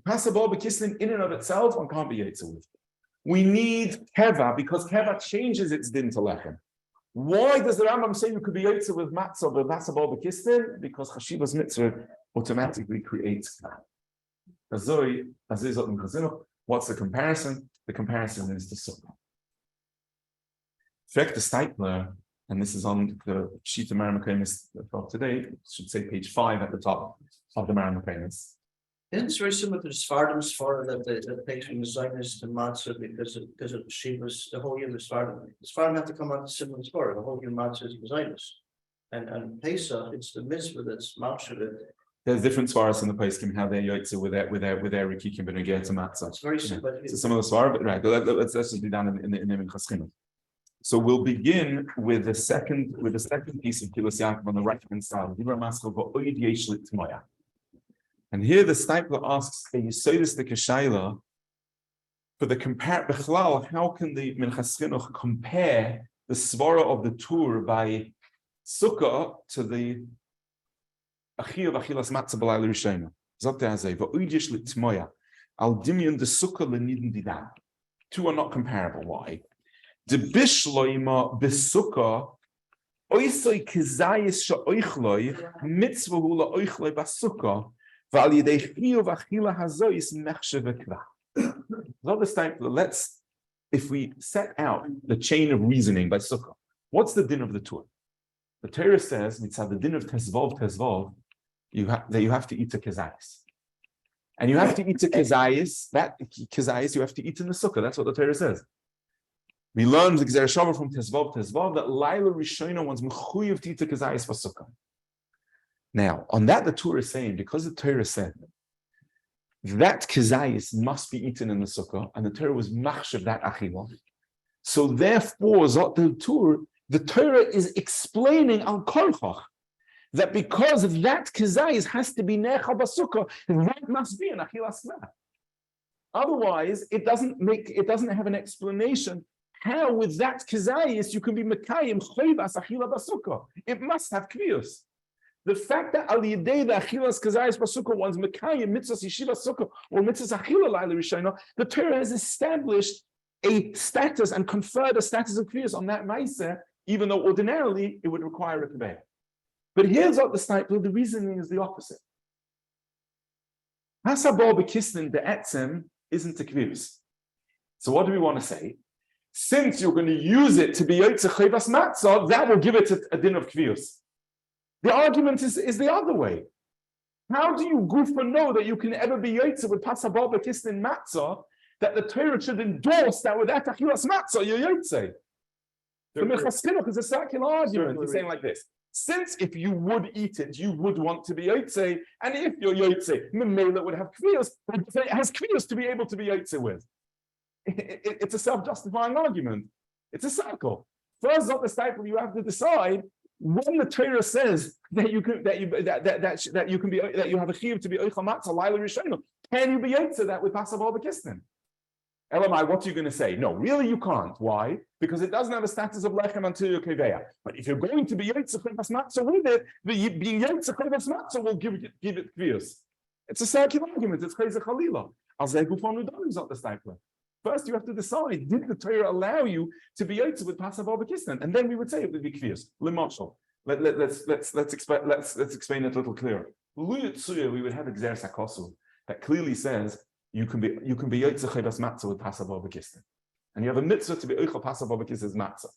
Pasabal B'Kislin in and of itself, one can't be Yetzer with. We need Keva because Keva changes its din to Lechem. Why does the Rambam say you could be Yetzer with Matzah but Pasabal B'Kislin? Because Chashivas Mitzvah automatically creates Keva. What's the comparison? The comparison is the Sukkah. Frek the Steipler, and this is on the sheet of Maramakanis of today, it should say page 5 at the top of the Maramakanis. Isn't it very similar to the Svardim that takes from the Zionist to Matzah because of Shivas, the whole year of the Svardim? The Svardim have to come out to similar Svardim, the whole year Matzah is the Zionist. And Pesach, it's the mitzvah that's Matzah. There's different svaras in the Pesachim how they're yotze with their rikikim but again to matzah. It's very simple. It's a similar svar, but right. Let's just be done in the Minchas Chinuch. So we'll begin with the second piece of Kilos Yaakov on the right hand side. And here the Steipler asks a Yisodistic Shaila for the Bechlal, how can the Minchas Chinuch compare the svara of the Tur by Sukkah to the Achilas Matzah B'Layla Rishayna? Zot Hazeh v'oidish l'tmoya al dimyon the Sukkah l'nidin didan. Two are not comparable. Why? The bishloima b'Sukkah oisoi kizayis sha'oichloi mitzvah hu la'oichloi b'Sukkah. Let's, if we set out the chain of reasoning by Sukkah, what's the din of the Tur? The Torah says, mitzvah the din of tezvov, you have to eat a kezayis. And you have to eat a kezayis, that kezayis you have to eat in the Sukkah. That's what the Torah says. We learned the Gzer Shava from tezvov, that Laila Rishona one's mechuyev to eat a kezayis for Sukkah. Now, on that, the Torah is saying, because the Torah said that kizayis must be eaten in the sukkah, and the Torah was machshav that achila. So therefore, the Torah is explaining al korchach that because that kizayis has to be nechal basukkah, that must be an achilas kva. Otherwise, it doesn't have an explanation how with that kizayis you can be mekayim choivas achila basukkah. It must have kviyus. The fact that al yedei the achilas kazayis basukkah one's mekayim mitzvahs yeshiva sukkah or mitzvahs achila laila rishayna, the Torah has established a status and conferred a status of kviyus on that ma'aseh, even though ordinarily it would require a kaveh. But here's what the reasoning is the opposite. Hasabor bekisnin be'etzem isn't a kviyus. So what do we want to say? Since you're going to use it to be yotzei chayvas matzah, that will give it a din of kviyus. The argument is the other way. How do you gufa know that you can ever be yotzei with pasabal bekisnin matzah, that the Torah should endorse that with that achilas matzah you're yotzei? The Minchas Chinuch is a circular argument. He's saying like this: since if you would eat it, you would want to be yotzei, and if you're yotzei, memela would have kviyus, but it has kviyus to be able to be yotzei with. It's a self-justifying argument. It's a circle. First, not the cycle. You have to decide when the Torah says that you have a chiyuv to be oichal matzah laila rishayna. Can you be yotzei that with pasabal bekisnin? Elamai, what are you going to say? No, really you can't. Why? Because it doesn't have a status of lechem until you're keveya. But if you're going to be yotzei chayvas matzah with it, being yotzei chayvas matzah will give it kviyus. It's a circular argument. It's crazy chalila. Al zeh gufon udarim zot the stipler. First, you have to decide: did the Torah allow you to be yotzei with pasabal bekisnin? And then we would say it would be kviyus. Limashal. Let's explain it a little clearer. Luyutsuya, we would have exer sakosu that clearly says you can be yotzei chayvas matzah with pasabal bekisnin, and you have a mitzvah to be oichel pasabal bekisnin's matzah.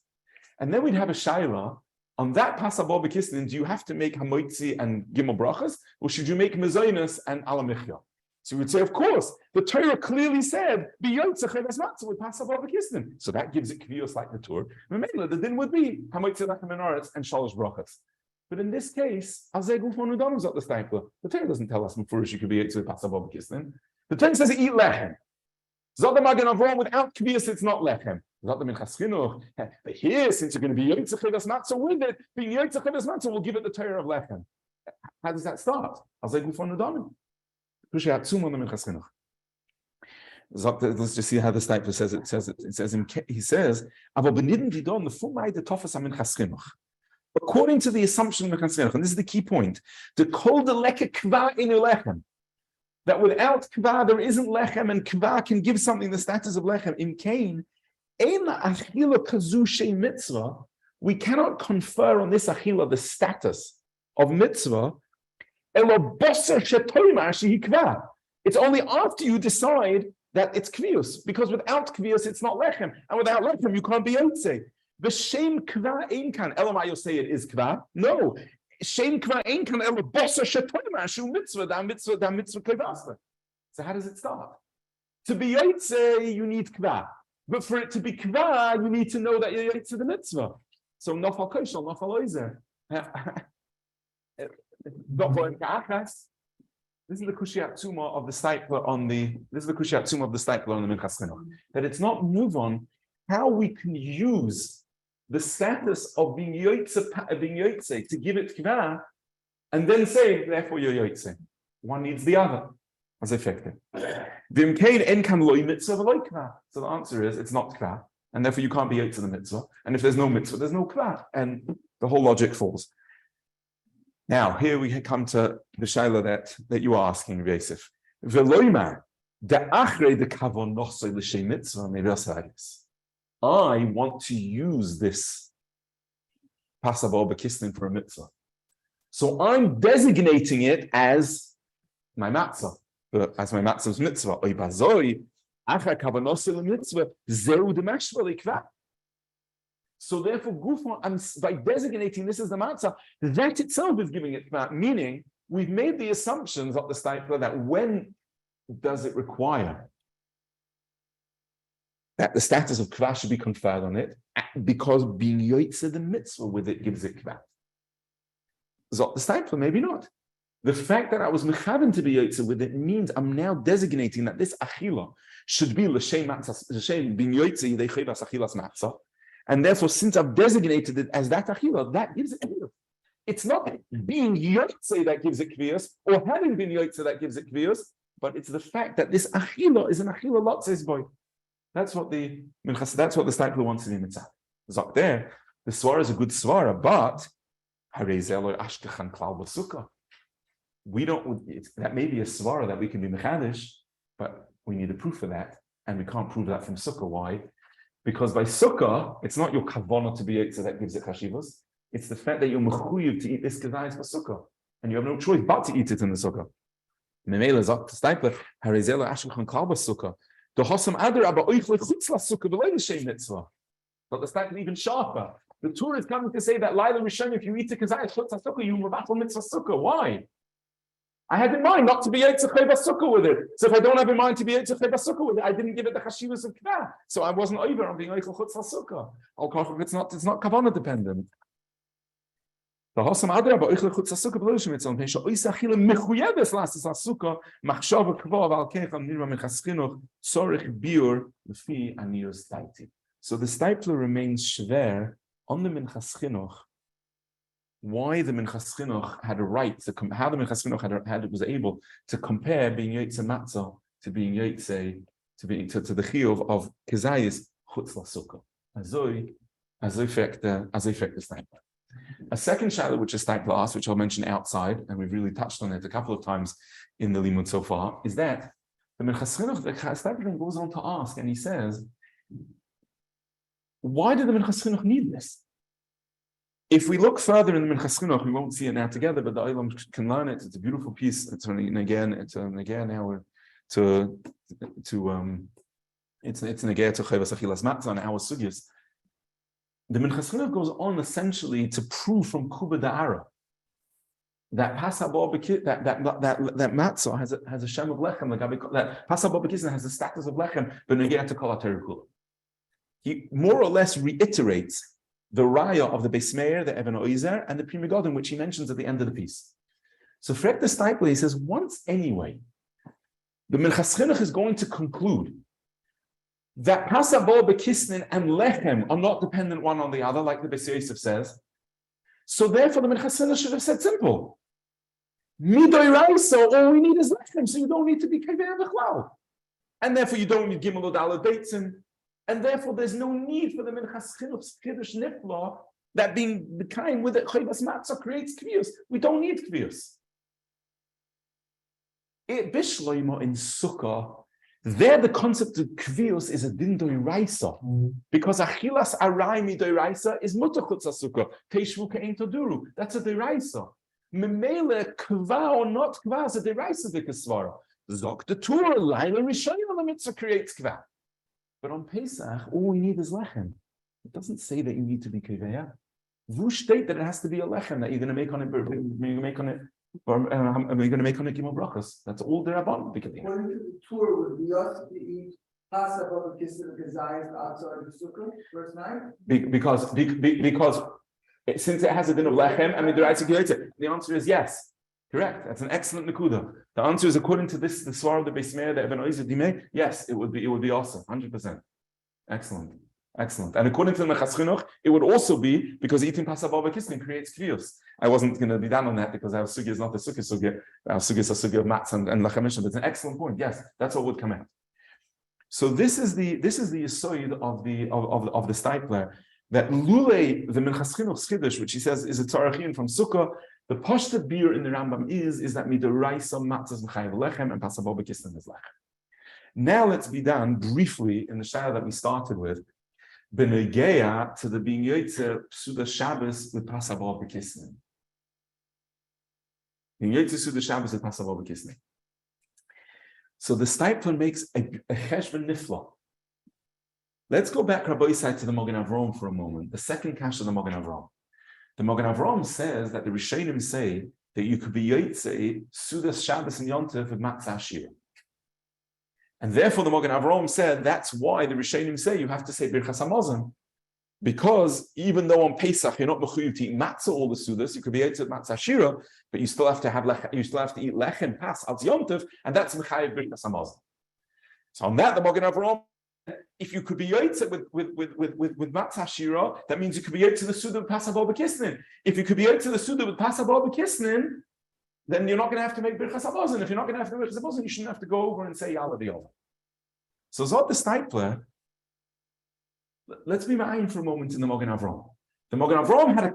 And then we'd have a shaila on that pasabal bekisnin. Do you have to make hamoitzi and gimel brachos, or should you make mezainas and alamichya? So we would say, of course, the Torah clearly said, be yotzei chayvas matzah with pasabal bekisnin. So that gives it kviyus like the Torah. Remember, the din would be hamoitzi lechem minaretz and shalosh brachos. But in this case, the Torah doesn't tell us mufurish you could be yotzei with pasabal bekisnin. The Torah says eat lechem. Zot the Magen Avraham, without kviyus, it's not lechem. Zot the Minchas Chinuch. But here, since you're going to be yotzei chayvas matzah with it, being yotzei chayvas matzah will give it the Torah of lechem. How does that start? Let's just see how the stipler says it. He says, according to the assumption of Minchas Chinuch, and this is the key point, the kol de leke kva inu lechem, that without kva there isn't lechem, and kva can give something the status of lechem. In Cain, achila kazu shei mitzvah, we cannot confer on this achila the status of mitzvah. It's only after you decide that it's kviyus, because without kviyus it's not lechem, and without lechem you can't be yotzei. The shem kva ein kan. Elamai, you'll say it is kva. No, shem kva ein kan elo boser shetoyma shu mitzvah da mitzvah kvasa. So how does it start? To be yotzei you need kva, but for it to be kva you need to know that you're yotzei the mitzvah. So nofal koshel, nofal oizer. This is the kushiyat tzuma of the stipler on the. This is the kushiyat tzuma of the stipler on the Minchas Chinuch. That it's not move on how we can use the status of being yotzei to give it kva, and then say therefore you're yotzei. One needs the other as effective. So the answer is it's not kva, and therefore you can't be yotzei the mitzvah. And if there's no mitzvah, there's no kva, and the whole logic falls. Now, here we come to the shaila that you are asking, Yosef. I want to use this pasabal bekisnin for a mitzvah. So I'm designating it as my matzah, as my matzah's mitzvah. So therefore, by designating this as the matzah, that itself is giving it kva. Meaning, we've made the assumptions of the stipler that when does it require that the status of kva should be conferred on it, because being yotzei the mitzvah with it gives it kva. Zot the Stipler, maybe not. The fact that I was mechaven to be yotze with it means I'm now designating that this achila should be l'shem bin yotze yidei chayvas achilas matzah, and therefore, since I've designated it as that achila, that gives it kviyos. It's not being yotze that gives it kviyos, or having been yotze that gives it kviyos, but it's the fact that this achila is an achila lotzes boy. That's what the Stipler wants in the mitzvah. Zok there, the swara is a good swara, but HaRav ashkechan klal b'sukkah. We don't. That may be a svara that we can be mechadish, but we need a proof for that, and we can't prove that from sukkah. Why? Because by sukkah, it's not your kavanah to be yotze that gives it chashivas. It's the fact that you're mechuyev to eat this kedayis for sukkah, and you have no choice but to eat it in the sukkah. Memela zok Stipler HaRav ashkechan klal b'sukkah. The hosam adar aber oichle chutz la sukkah b'loy l'shem mitzvah. But the Stipler even sharper. The Torah is coming to say that laila rishon, if you eat the kedayis chutz la sukkah, you mevatel mitzvah sukkah. Why? I had in mind not to be yotze sukkah with it. So if I don't have in mind to be yotze sukkah with it, I didn't give it the chashivas of k'vah. So I wasn't over on being oichel chutz sukkah. It's not kavanah dependent. The hosam adra ba oichel chutz sukkah b'loshim etzon peisha oisa achila mechuyeves lasses sukkah machshav k'vav al kecham nirma mechaschinuch sorich biur lefi anirus daiti. So the Stipler remains shver on the minchas chinuch. Why the minchas chinuch had a right to how the minchas chinuch was able to compare being yotze matzah to being yotze to the chiyuv of kezayis chutz l'sukkah. Azoi affect the Stipler. A second shaila which is Stipler asked, which I'll mention outside, and we've really touched on it a couple of times in the limud so far, is that the minchas chinuch, the Stipler goes on to ask, and he says, why did the minchas chinuch need this? If we look further in the Minchas Chinuch, we won't see it now together, but the Olam can learn it. It's a beautiful piece. It's an again now it's an again to Chayvas Achilas Matzah and our sugyos. The Minchas Chinuch goes on essentially to prove from Kuba Da'ara that Pasabah that matzah has a shem of lechem, that Pasabah B'Kisna has the status of lechem, but negea to Kol HaTorah Kula. He more or less reiterates the raya of the Beis Meir, the Even Oizer, and the Pri Megadim, which he mentions at the end of the piece. So Frek the Stipler, he says, once anyway, the Minchas Chinuch is going to conclude that Pasabah B'Kisnin and Lechem are not dependent one on the other, like the Beis Yosef says. So therefore, the Minchas Chinuch should have said simple. Midoy Raisa, all we need is Lechem, so you don't need to be Kaveh B'Chlal. And therefore, you don't need Gimel Odala Beitzin. And therefore, there's no need for the Minchas Chinuch's Kiddush Nifla that being the kind with the Chayvas Matzah creates Kviyus. We don't need Kviyus. Bishloimo in Sukkah, there the concept of Kviyus is a din doiraisa, because Achilas Arai mi doiraisa is Mutachutz Sukkah. Teishvu Ke'en Toduru. That's a doiraisa. Memele Kva or not Kva is a doiraisa v'kesvara. Zok the Torah Laila Rishayim the Mitzvah creates Kva. But on Pesach, all we need is lechem. It doesn't say that you need to be kiveya. Vu state that it has to be a lechem that you're going to make on it. You're going to make on it HBrachos. That's all the rabban. According to the Torah, would we also eat Pasabah B'Kisna Kezayis outside of Sukkah, verse 9? Because since it has a din of lechem, I mean, the answer is yes. Correct. That's an excellent nakuda. The answer is according to this, the swar of the Beis Meir, the Even Oizer Dimei. Yes, it would be awesome, 100%. Excellent. And according to the Minchas Chinuch, it would also be because eating Pasabah B'Kisnin creates kviyus. I wasn't going to be down on that because our sugya is not the sukkah sugya. Our sugya is a sugya of matzah and lachamisha. But it's an excellent point. Yes, that's what would come out. So this is the yisoid of the Stipler, that lule the Minchas Chinuch's Chiddush, which he says is a tzarachin from sukkah. The pashta beer in the Rambam is that midoraisa matzahs m'chayev lechem and Pasabah B'Kisnin is lechem. Now let's be done briefly in the shayla that we started with, b'negeya to the being yotze Suda Shabbos with Pasabah B'Kisnin. Being yotze Suda Shabbos with Pasabah B'Kisnin. So the Stipler makes a cheshbon nifla. Let's go back, Rabbi Yisai, to the Magen Avraham for a moment. The second kash of the Magen Avraham. The Magen Avraham says that the Rishonim say that you could be yotze Sudas Shabbos and Yontif with Matzah Shir. And therefore the Magen Avraham said that's why the Rishonim say you have to say Birchas Hamazon. Because even though on Pesach you're not mechuyev to eat matzah all the sudas, you could be able to eat matzah shira, but you still have to have you still have to eat lechem pas al Yom Tov, and that's mechayev birchas hamazon. So on that, the Magen Avraham, if you could be yotze with matzah shira, that means you could be yotze the suda with pasach bo b'kisnin. If you could be yotze the suda with pasach bo b'kisnin, then you're not going to have to make birchas hamazon. If you're not going to have to make birchas hamazon, you shouldn't have to go over and say yalla v'yova. So Zot the Stipler. Let's be ma'ayin for a moment in the Magen Avraham. The Magen Avraham had a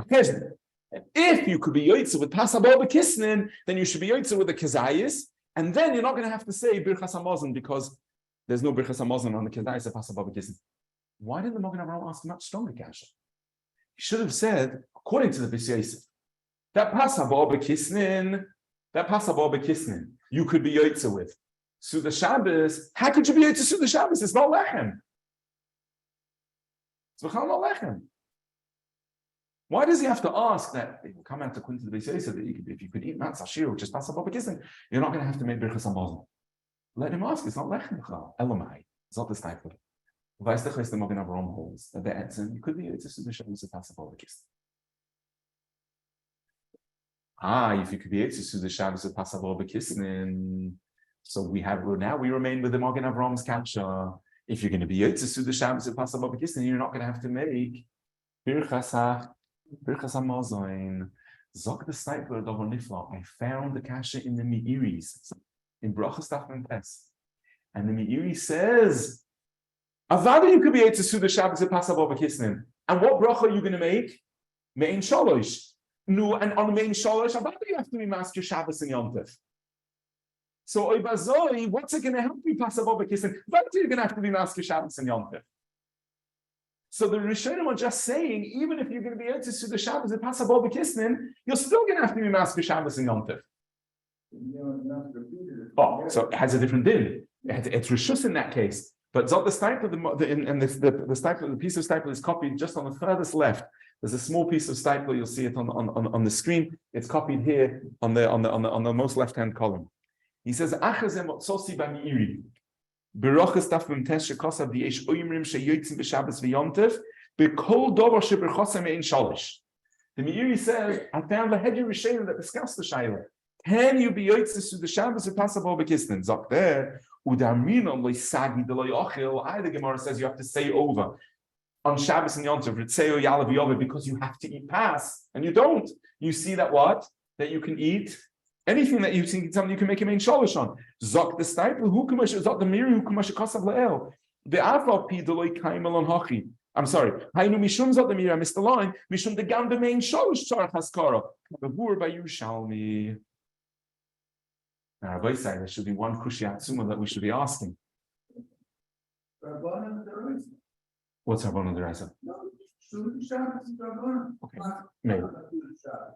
chesed. And if you could be yotze with pasach bo b'kisnin, then you should be yotze with the kezayis, and then you're not going to have to say birchas hamazon because there's no birchas hamazon on the kezayis of pasach bo b'kisnin. Why did the Magen Avraham ask a much stronger kasha? He should have said, according to the Beis Yosef, that pasach bo b'kisnin, you could be yotze with Suda Shabbos. How could you be yotze Suda Shabbos? It's not lechem. It's not lechem. Why does he have to ask that? It will come out according to the Beis Yosef that if you could eat matzah shir, which is pasach bo b'kisnin, you're not going to have to make birchas hamazon. Let him ask. It's not lechem. Elamai. It's not this type of. Weißt du, the Magen Avraham holds that the answer you could be yotze Suda Shabbos with pasach bo b'kisnin. If you could be yotze Suda Shabbos with pasach bo b'kisnin, so we remain with the Magen Avraham's kasha. If you're going to be yotze Suda Shabbos with pasach bo b'kisnin, you're not going to have to make birchas hamazon. Zok the Stipler davar nifla. I found the kasha in the Me'iris in Brachos Daf Mem Tes, and the Me'iri says, "Avada you could be yotze Suda Shabbos with pasach bo b'kisnin, and what bracha are you going to make? Mein shalosh." No, and on main shalosh, avada you have to be masker Shabbos and Yom Tov. So oibazoi, what's it going to help you pasach bo b'kisnin? Avada you're going to have to be masker Shabbos and Yom Tov. So the Rishonim are just saying, even if you're going to be able to the Shabbos and pasach bo b'kisnin, you're still going to have to be masker Shabbos and Yom Tov. So it has a different din. It's rishus in that case. But the stipler, the piece of stipler is copied just on the furthest left. There's a small piece of stipler. You'll see it on the screen. It's copied here on the most left-hand column. He says, "Achazem otzosi b'mi'iri, berachos daf mem tes shekosav v'yesh oyimrim sheyotzim b'Shabbos v'Yom Tov b'kol davar sheberchosam ein shalish." The Meiri says, "I found the hedger rishonim that discussed the shayla. Can you be yotzes to the Shabbos and pasach bo b'kisnin?" Zok there, u'darminon loy sagi de loy ochil. The Gemara says you have to say over on Shabbos and Yom Tov ritzeo yalav yove because you have to eat pas, and you don't. You see that that you can eat. Anything that you think something you can make a main sholish on. Zok the stipler, who kumash zok the miri who kumash kasav lael. The afal pi deloy kaimel on hachi. I'm sorry. Hainu mishum zok the miri. I missed the line. Mishum the gam the main sholish tzarach haskara. Bevur by Yerushalmi. Now, Rabbi say there should be one kushiatzuma that we should be asking. What's Rabbanan Deraisa? Okay.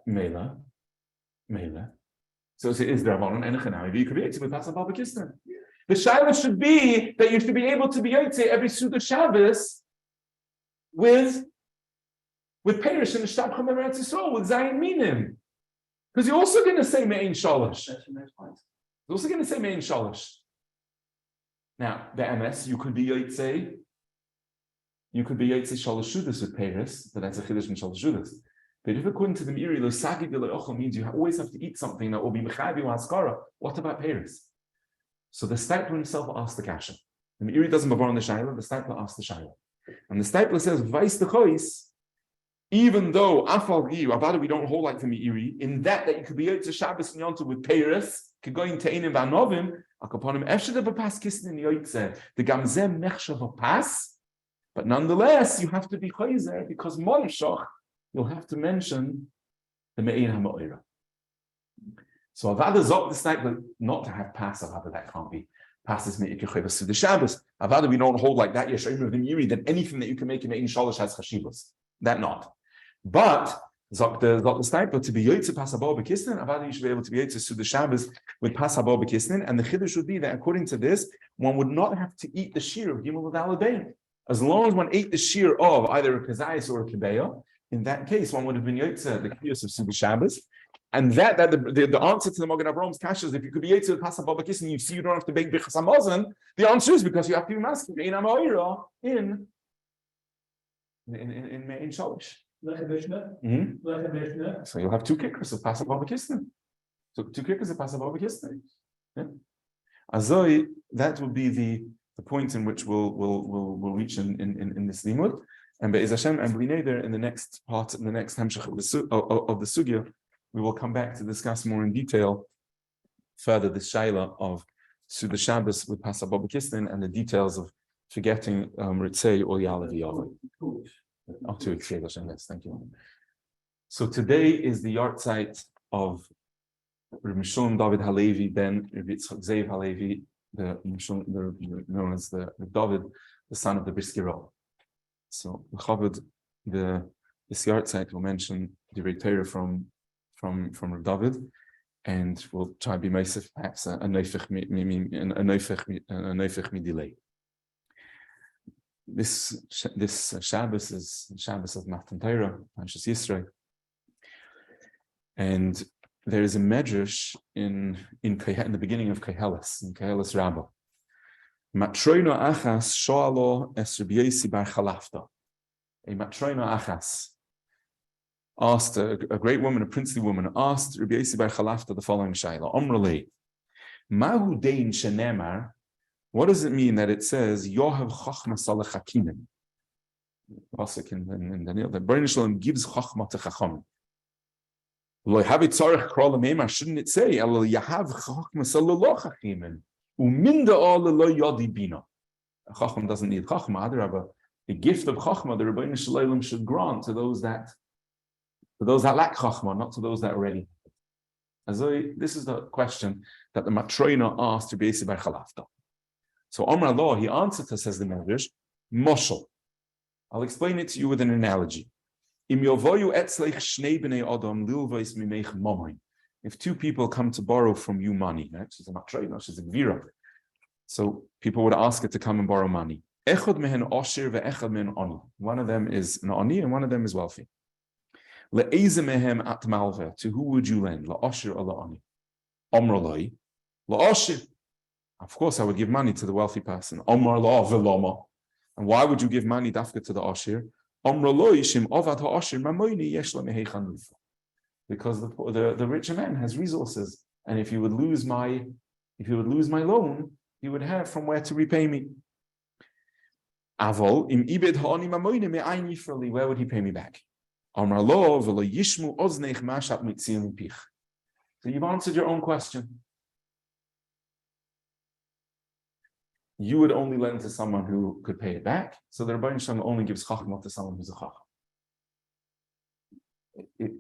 Mela. So it is Rabbanan and Echanavi. You could be able to pass on Babakistan. The Shaila should be that you should be able to be able to every Suda Shabbos with Perish and the Shtabcham and Eretz Yisrael with Zayin Minim. Because you're also going to say Me'in Shalosh. You're also going to say Me'in Shalosh. Now, the MS, you could be Yotzei Shalosh Shudas with Perish, but that's a Chiddush in Shalosh Shudas. But if according to the Meiri, lo sagi de lo ochel means you always have to eat something that will be mechavi or haskara. What about Paris? So the Stipler himself asked the kasha. The Meiri doesn't mavar on the shayla. The Stipler asked the shayla, and the Stipler says, "Vais the chois." Even though afal avada we don't hold like the Meiri in that you could be out to Shabbos and Yom Tov with Paris, could go into Einim v'Anovim. Akaponim efshad b'pas kisnin in yoytze the gamzem mechshav pas, but nonetheless you have to be choizer because molashach. You'll have to mention the Me'in HaMa'ira. So Avada Zok the Stipler not to have pas Avada, that can't be. Pas is Me'ik Yechevas to the Shabbos. Avada we don't hold like that Yeshayim of the Meiri that anything that you can make in Me'in Shalosh has Chashivas. That not. But Zok the Stipler to be Yotze Pas Habo B'Kisnin, Avada you should be able to be Yotze to the Shabbos with Pas Habo B'Kisnin, and the Chiddush would be that according to this, one would not have to eat the shear of Gimel V'Daladein. As long as one ate the shear of either a Kazayas or a Kibeya, in that case, one would have been Yotze the Kiyos of Suda Shabbos, and the answer to the Magen Avraham kasha is if you could be Yotze with Pasach bo b'kisnin, you see you don't have to bake Birchas Hamazon. The answer is because you have to be masked in Amayra in in Shalish. Lechem Mishnah, Mhm. Lechem Mishnah. So you'll have 2 kickers of Passover Kislev. So 2 kickers of Passover Kislev. Yeah. Azoi, that will be the point in which we'll reach in this limud. And Be'ez Hashem and B'nei in the next part, in the next hamshach of the sugya, we will come back to discuss more in detail further the shaila of Suda Shabbos with Passover Kislev and the details of forgetting Ritzei or Yalav Yavah. Oh, to Kshev Hashem, yes, thank you. So today is the yahrzeit of Reb Mishulem David Halevi ben Reb Yitzchak Zev Halevi, known as the David, the son of the Briskirah. So this yahrzeit will mention the Torah from Reb David, and we'll try to be meisef perhaps a neifich midilei. This Shabbos is Shabbos of Matan Torah, Parshas Yisro, and there is a medrash in the beginning of Koheles, in Koheles Rabbah. Matroino achas shoalo es Rabbi Yosi bar Chalafta. A matroino achas asked a great woman, a princely woman, asked Rabbi Yosi bar Chalafta the following shaila: Omrulei, mahu dein shenemar. What does it mean that it says Yohav Chachma Saleh Hakimin? Pasuk in Daniel, that Baruch Shalom gives Chachma to Chacham. Lo have it tzarich kral meimar. Shouldn't it say Elo Yahav Chachma Saleh Lo Hakimin Uminda All Lo Yodi Bina? Chacham doesn't need Chachma. Adarabah, the gift of Chachma the Rebbeinu Shalom should grant to those that lack Chachma, not to those that already. So this is the question that the Matroina asked to Beisi Bar Chalafta. So Omar Allah, he answered to, says the Medrash, Moshel. I'll explain it to you with an analogy. If 2 people come to borrow from you money, right? She's a matrona, she's a gvira. So people would ask her to come and borrow money. One of them is an ani and one of them is wealthy. To who would you lend? La'ashir or la'ani? Omar Allah, la'ashir. Of course, I would give money to the wealthy person. Omar la veloma. And why would you give money dafka to the ashir? Omar lo yishim avad ha'ashir mamoyni yesh la mehechan. Because the richer man has resources, and if you would lose my loan, you would have from where to repay me. Avol im ibed ha'ani mamoyni me'ayin yifrali. Where would he pay me back? Omar lo velo yishmu ozneich mashat mitziyim pich. So you've answered your own question. You would only lend to someone who could pay it back. So the Rebbeinu Shalom only gives chachma to someone who's a chacham. It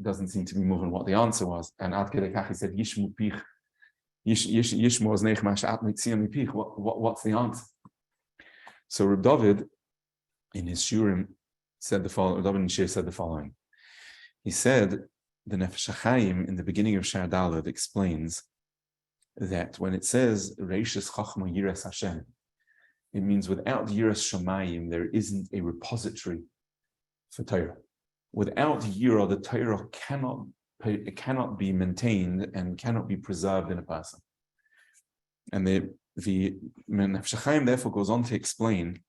doesn't seem to be moving what the answer was. And Ad Kedei Kach, he said, Yishmu pich, Yishmu az neich mash at mitziyam pich. What's the answer? So Reb David, in his shurim, said the following. Reb David in Shir said the following. He said, the Nefesh HaChaim in the beginning of Shar Daled explains that when it says Reishis Chachma Yiras Hashem, it means without Yiras Shamayim there isn't a repository for Torah. Without Yira, the Torah cannot be maintained and cannot be preserved in a person. And the Nefesh HaChaim therefore goes on to explain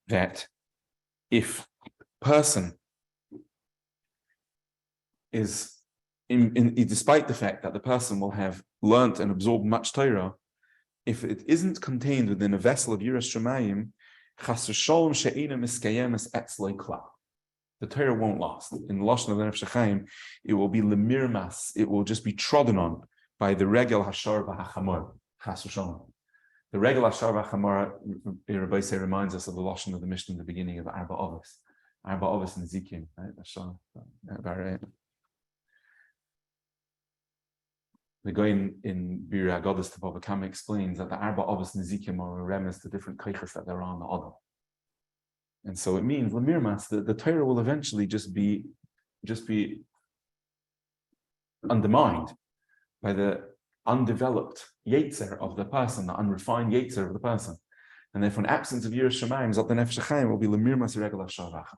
that if a person is despite the fact that the person will have learnt and absorbed much Torah, if it isn't contained within a vessel of Yiras Shamayim, Chas v'sholom she'ina miskayemes etzloi klal. The Torah won't last. In the Lashon of the Nefesh HaChaim, it will be lemirmas. It will just be trodden on by the regel hashar v'hachamor. Chas v'sholom. The regel hashar v'hachamor, Rabbi say, reminds us of the Lashon of the Mishnah in the beginning of Arba Avos. Arba Avos and Ezekiel, right? The guy in Bir HaGodas to Bava Kama explains that the Arba Avos and Ezekiel are a remez to different keiches that there are on the Adam. And so it means Lamirmas, the Torah will eventually just be undermined by the undeveloped Yetzer of the person, the unrefined Yetzer of the person. And therefore an absence of Yiras Shamayim, Zot the Nefesh HaChaim will be Lamirmas Regel HaShavach.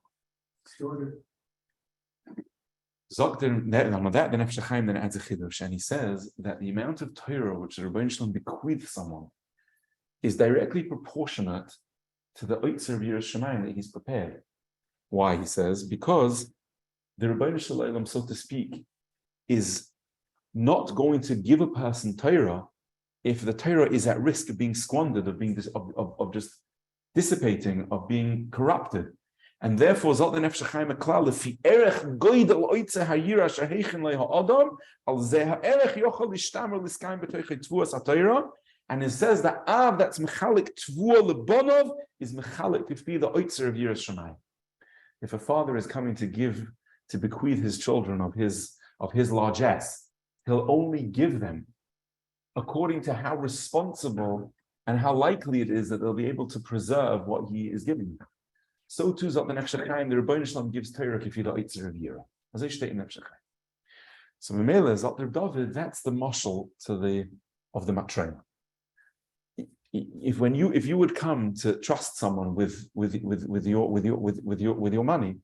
Zok the Nefesh HaChaim then adds a chidush, and he says that the amount of Torah which the Rebbeinu Shalom bequeaths someone is directly proportionate to the Oitzer of Yiras Shamayim that he's prepared. Why, he says? Because the Rebbeinu Shalom, so to speak, is not going to give a person Torah if the Torah is at risk of being squandered, of being of just dissipating, of being corrupted. And therefore, Zot the Nefesh HaChaim HaKlal, Lefi Erech Goydel Oitze Hayira Sheheichen Lei HaAdam, Al Zeh HaErech Yochel Lishtamer Liskayim B'toichei Tvuas HaTorah. And it says that Av that's Mechalik Tvua Lebonov is Mechalik to be the Oitzer of Yiras Shamayim. If a father is coming to bequeath his children of his largesse, he'll only give them according to how responsible and how likely it is that they'll be able to preserve what he is giving them. So too, Zot the Nefesh HaChaim, the Rebbeinu Shalom gives Torah k'fi the Oitzer of Yira. As I state in Nefesh HaChaim. So Memele, Zot Reb David, that's the mashal of the Matrona. If you would come to trust someone with your money,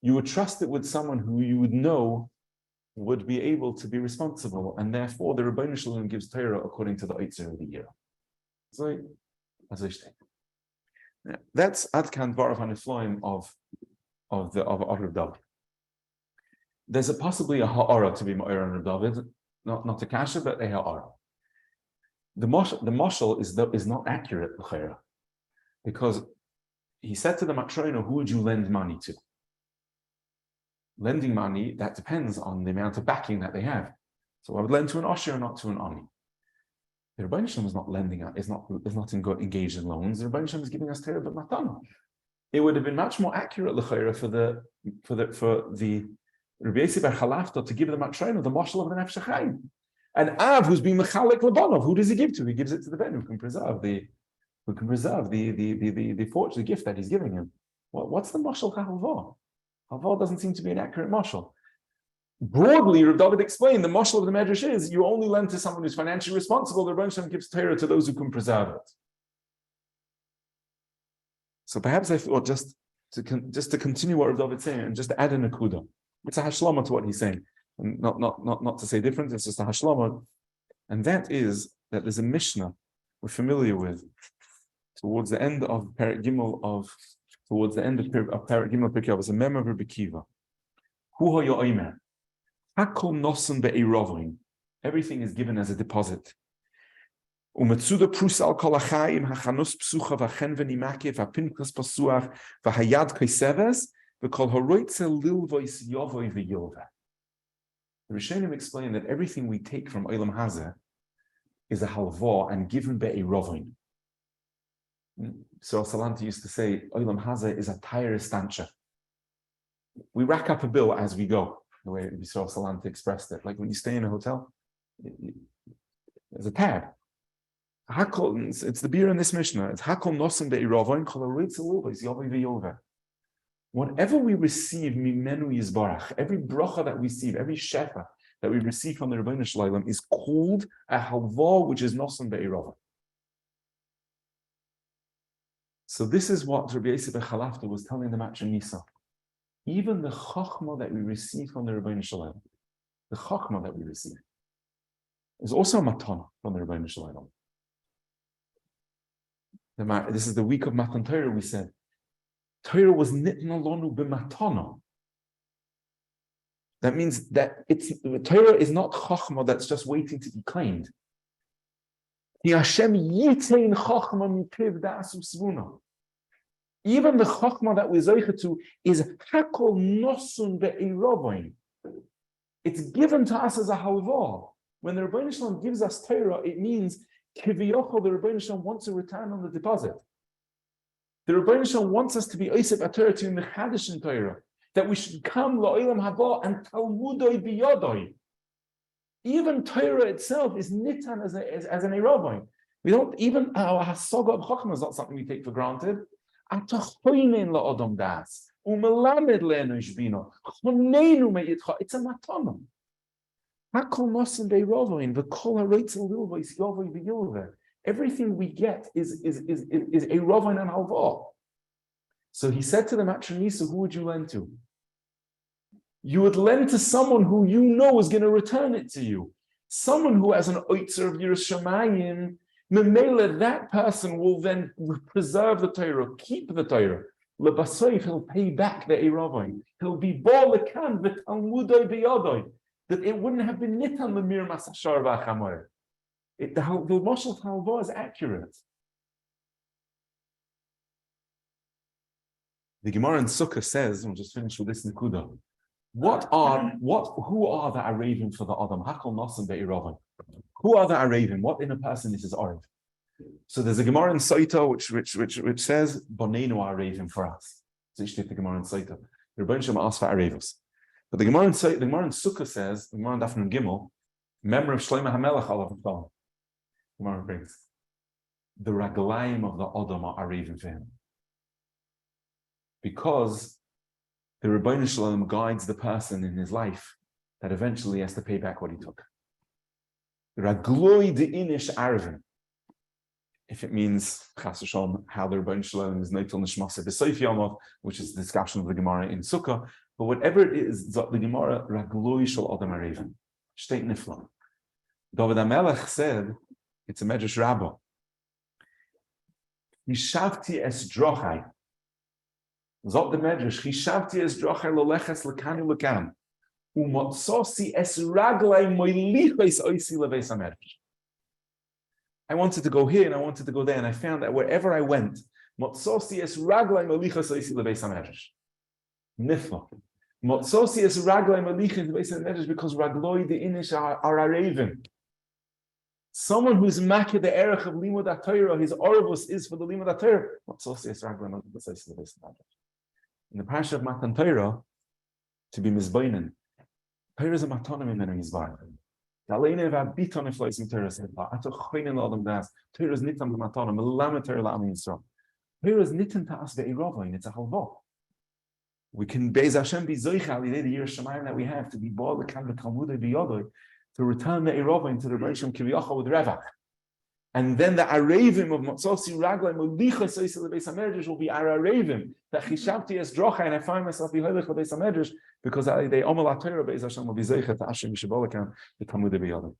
you would trust it with someone who you would know would be able to be responsible, and therefore the Rebbeinu Shalom gives Torah according to the Oitzer of the Yira. So, as I state. That's Adkan Dvarav HaNiflaim of Reb David. There's possibly a HaRav to be Ma'ir on Reb David, not a Kasha, but a HaRav. The mashal is not accurate, because he said to the Matrona, who would you lend money to? Lending money, that depends on the amount of backing that they have. So I would lend to an Osher or not to an Ani. The Rebbeinu Shalom is not lending out, is not engaged in loans. The Rebbeinu Shalom is giving us Torah but Matana. It would have been much more accurate l'chayra for the Rabbi Yossi bar Chalafta to give the Matrona the mashal of the Nefesh HaChaim. And Av, who's being mechalek l'banov, who does he give to? He gives it to the Ben who can preserve the fortune, the gift that he's giving him. What's the mashal halva? Halva doesn't seem to be an accurate mashal. Broadly, Rav David explained the mashal of the Medrash is you only lend to someone who's financially responsible. The Rebbeinu Shalom gives Torah to those who can preserve it. So perhaps I thought just to continue what Rav David's saying and just to add a nakuda. It's a hashlama to what he's saying, and not to say different. It's just a hashlama, and that is that there's a Mishnah we're familiar with towards the end of Perek Gimel towards the end of Perek Gimel Pirkei Avos, a mem of Rabbi Kiva. Hu hoya oimer. Hakol nosen be'erovim. Everything is given as a deposit. Umetzuda prus al kol achayim hachanus psucha v'chen v'nimakev v'pinkas pasuach v'hayad kaiseves v'kol horoitze lilvois yovoy v'yova. The Rishonim explain that everything we take from Olam Hazeh is a halva and given be'erovim. So Salanti used to say, Olam Hazeh is a tire stancha. We rack up a bill as we go, the way Yisrael Salanti expressed it. Like when you stay in a hotel, there's a tab. It's the beer in this Mishnah. It's Hakol Nosim Be'iravoin Kol Ha'roitze Lilvos Yovei V'Yova. Whatever we receive, Mimenu Yizbarach, every bracha that we receive, every shefa that we receive from the Rebbeinu Shalom is called a halva, which is Nosim Be'iravoin. So this is what Rabbi Yossi bar Chalafta was telling the Matronisa. Even the chachma that we receive from the Rebbeinu Shalom, the chachma that we receive, is also a matana from the Rebbeinu Shalom. This is the week of Matan Torah. We said Torah was nitna lonu b'matana. That means that Torah is not chachma that's just waiting to be claimed. Even the chachma that we zeicha to is hakol nosun be'erovain. It's given to us as a halva. When the Rebbeinu Shalom gives us Torah, it means kiviyochol, the Rebbeinu Shalom wants a return on the deposit. The Rebbeinu Shalom wants us to be oisef atorah to mechadish in Torah, that we should come la'olam haba and talmudoi biyodoi. Even Torah itself is nitan as an erovain. We don't even our hasaga of chachma is not something we take for granted. It's a matana. Everything we get is a rovain and halva. So he said to the Matronisa, who would you lend to? You would lend to someone who you know is going to return it to you. Someone who has an oitzer of Yiras Shamayim, Memela, that person will then preserve the Torah, keep the Torah. Lebasoif, he'll pay back the Eiravoin. He'll be ball lekan v'talmudoi biyodoi. That it wouldn't have been nitan lemir masashar v'achamoyer. The Moshel Halva is accurate. The Gemara in Sukkah says, we'll just finish with this Nikuda. Who are the Aravim for the Adam? Hakol Nosan Be'iravan. Who are the Aravim? What in a person is his Arav? So there's a Gemara in Saita which says, Bonenu Aravim for us. So you take the Gemara in Saita. The Rebbeinu Shem asks for Aravos. But the Gemara in Sukkah says, the Gemara in Dafnun Gimel, member of Shlomo HaMelech Alav V'Shalom. Gemara brings the Raglaim of the Adam are Aravim for him. Because the Rebbeinu Shalom guides the person in his life that eventually has to pay back what he took. Ragloi de inish arvin. If it means Chas V'Shalom, how the Rebbeinu Shalom is noitel nishmasa b'soif yomov, which is the discussion of the Gemara in Sukkah, but whatever it is, the Gemara Ragloi shel Adam arevin. Shteit nifla. David HaMelech said, it's a Medrash Rabbah. Hishavti es drochai. Zot the Medrash, Hishavti es drochai loleches lekanu lekan. Umotsosi es raglai moiliches oisi leveis HaMedrash. I wanted to go here and I wanted to go there, and I found that wherever I went, Motsosi es raglai moiliches oisi leveis HaMedrash. Nifla. Motsosi es raglai moiliches leveis HaMedrash because ragloi the inish are arevim. Someone who's makir the erech of limud HaTorah, his orvus is for the limud HaTorah. Motsosi es raglai moiliches oisi leveis HaMedrash. In the parasha of Matan Torah, to be mizbainen, Torah is a matanim in many mizbar. Daleine v'abiton iflois in Torah said, "Ato choinen l'adam das." Torah is nitam matanim, melamed Torah la'am Yisrael. Torah is nitam ta'as ve'iravoin. It's a halva. We can beis Hashem be zoicha alidei the Yiras Shamayim that we have to be ba'al lekan v'talmudei b'yodoi to return the iravoin to the Rebbeinu Kiviyachol with revach. And then the Aravim of Motzosi Raglaim Ulichas Oisel Beis HaMedrash will be our Aravim that Hishavti es Drocha, and I find myself beholding Beis HaMedrash because they Omal HaTorah Beis Hashem will be Zeichet Hashem Yishabolakan the Talmud B'Yodim.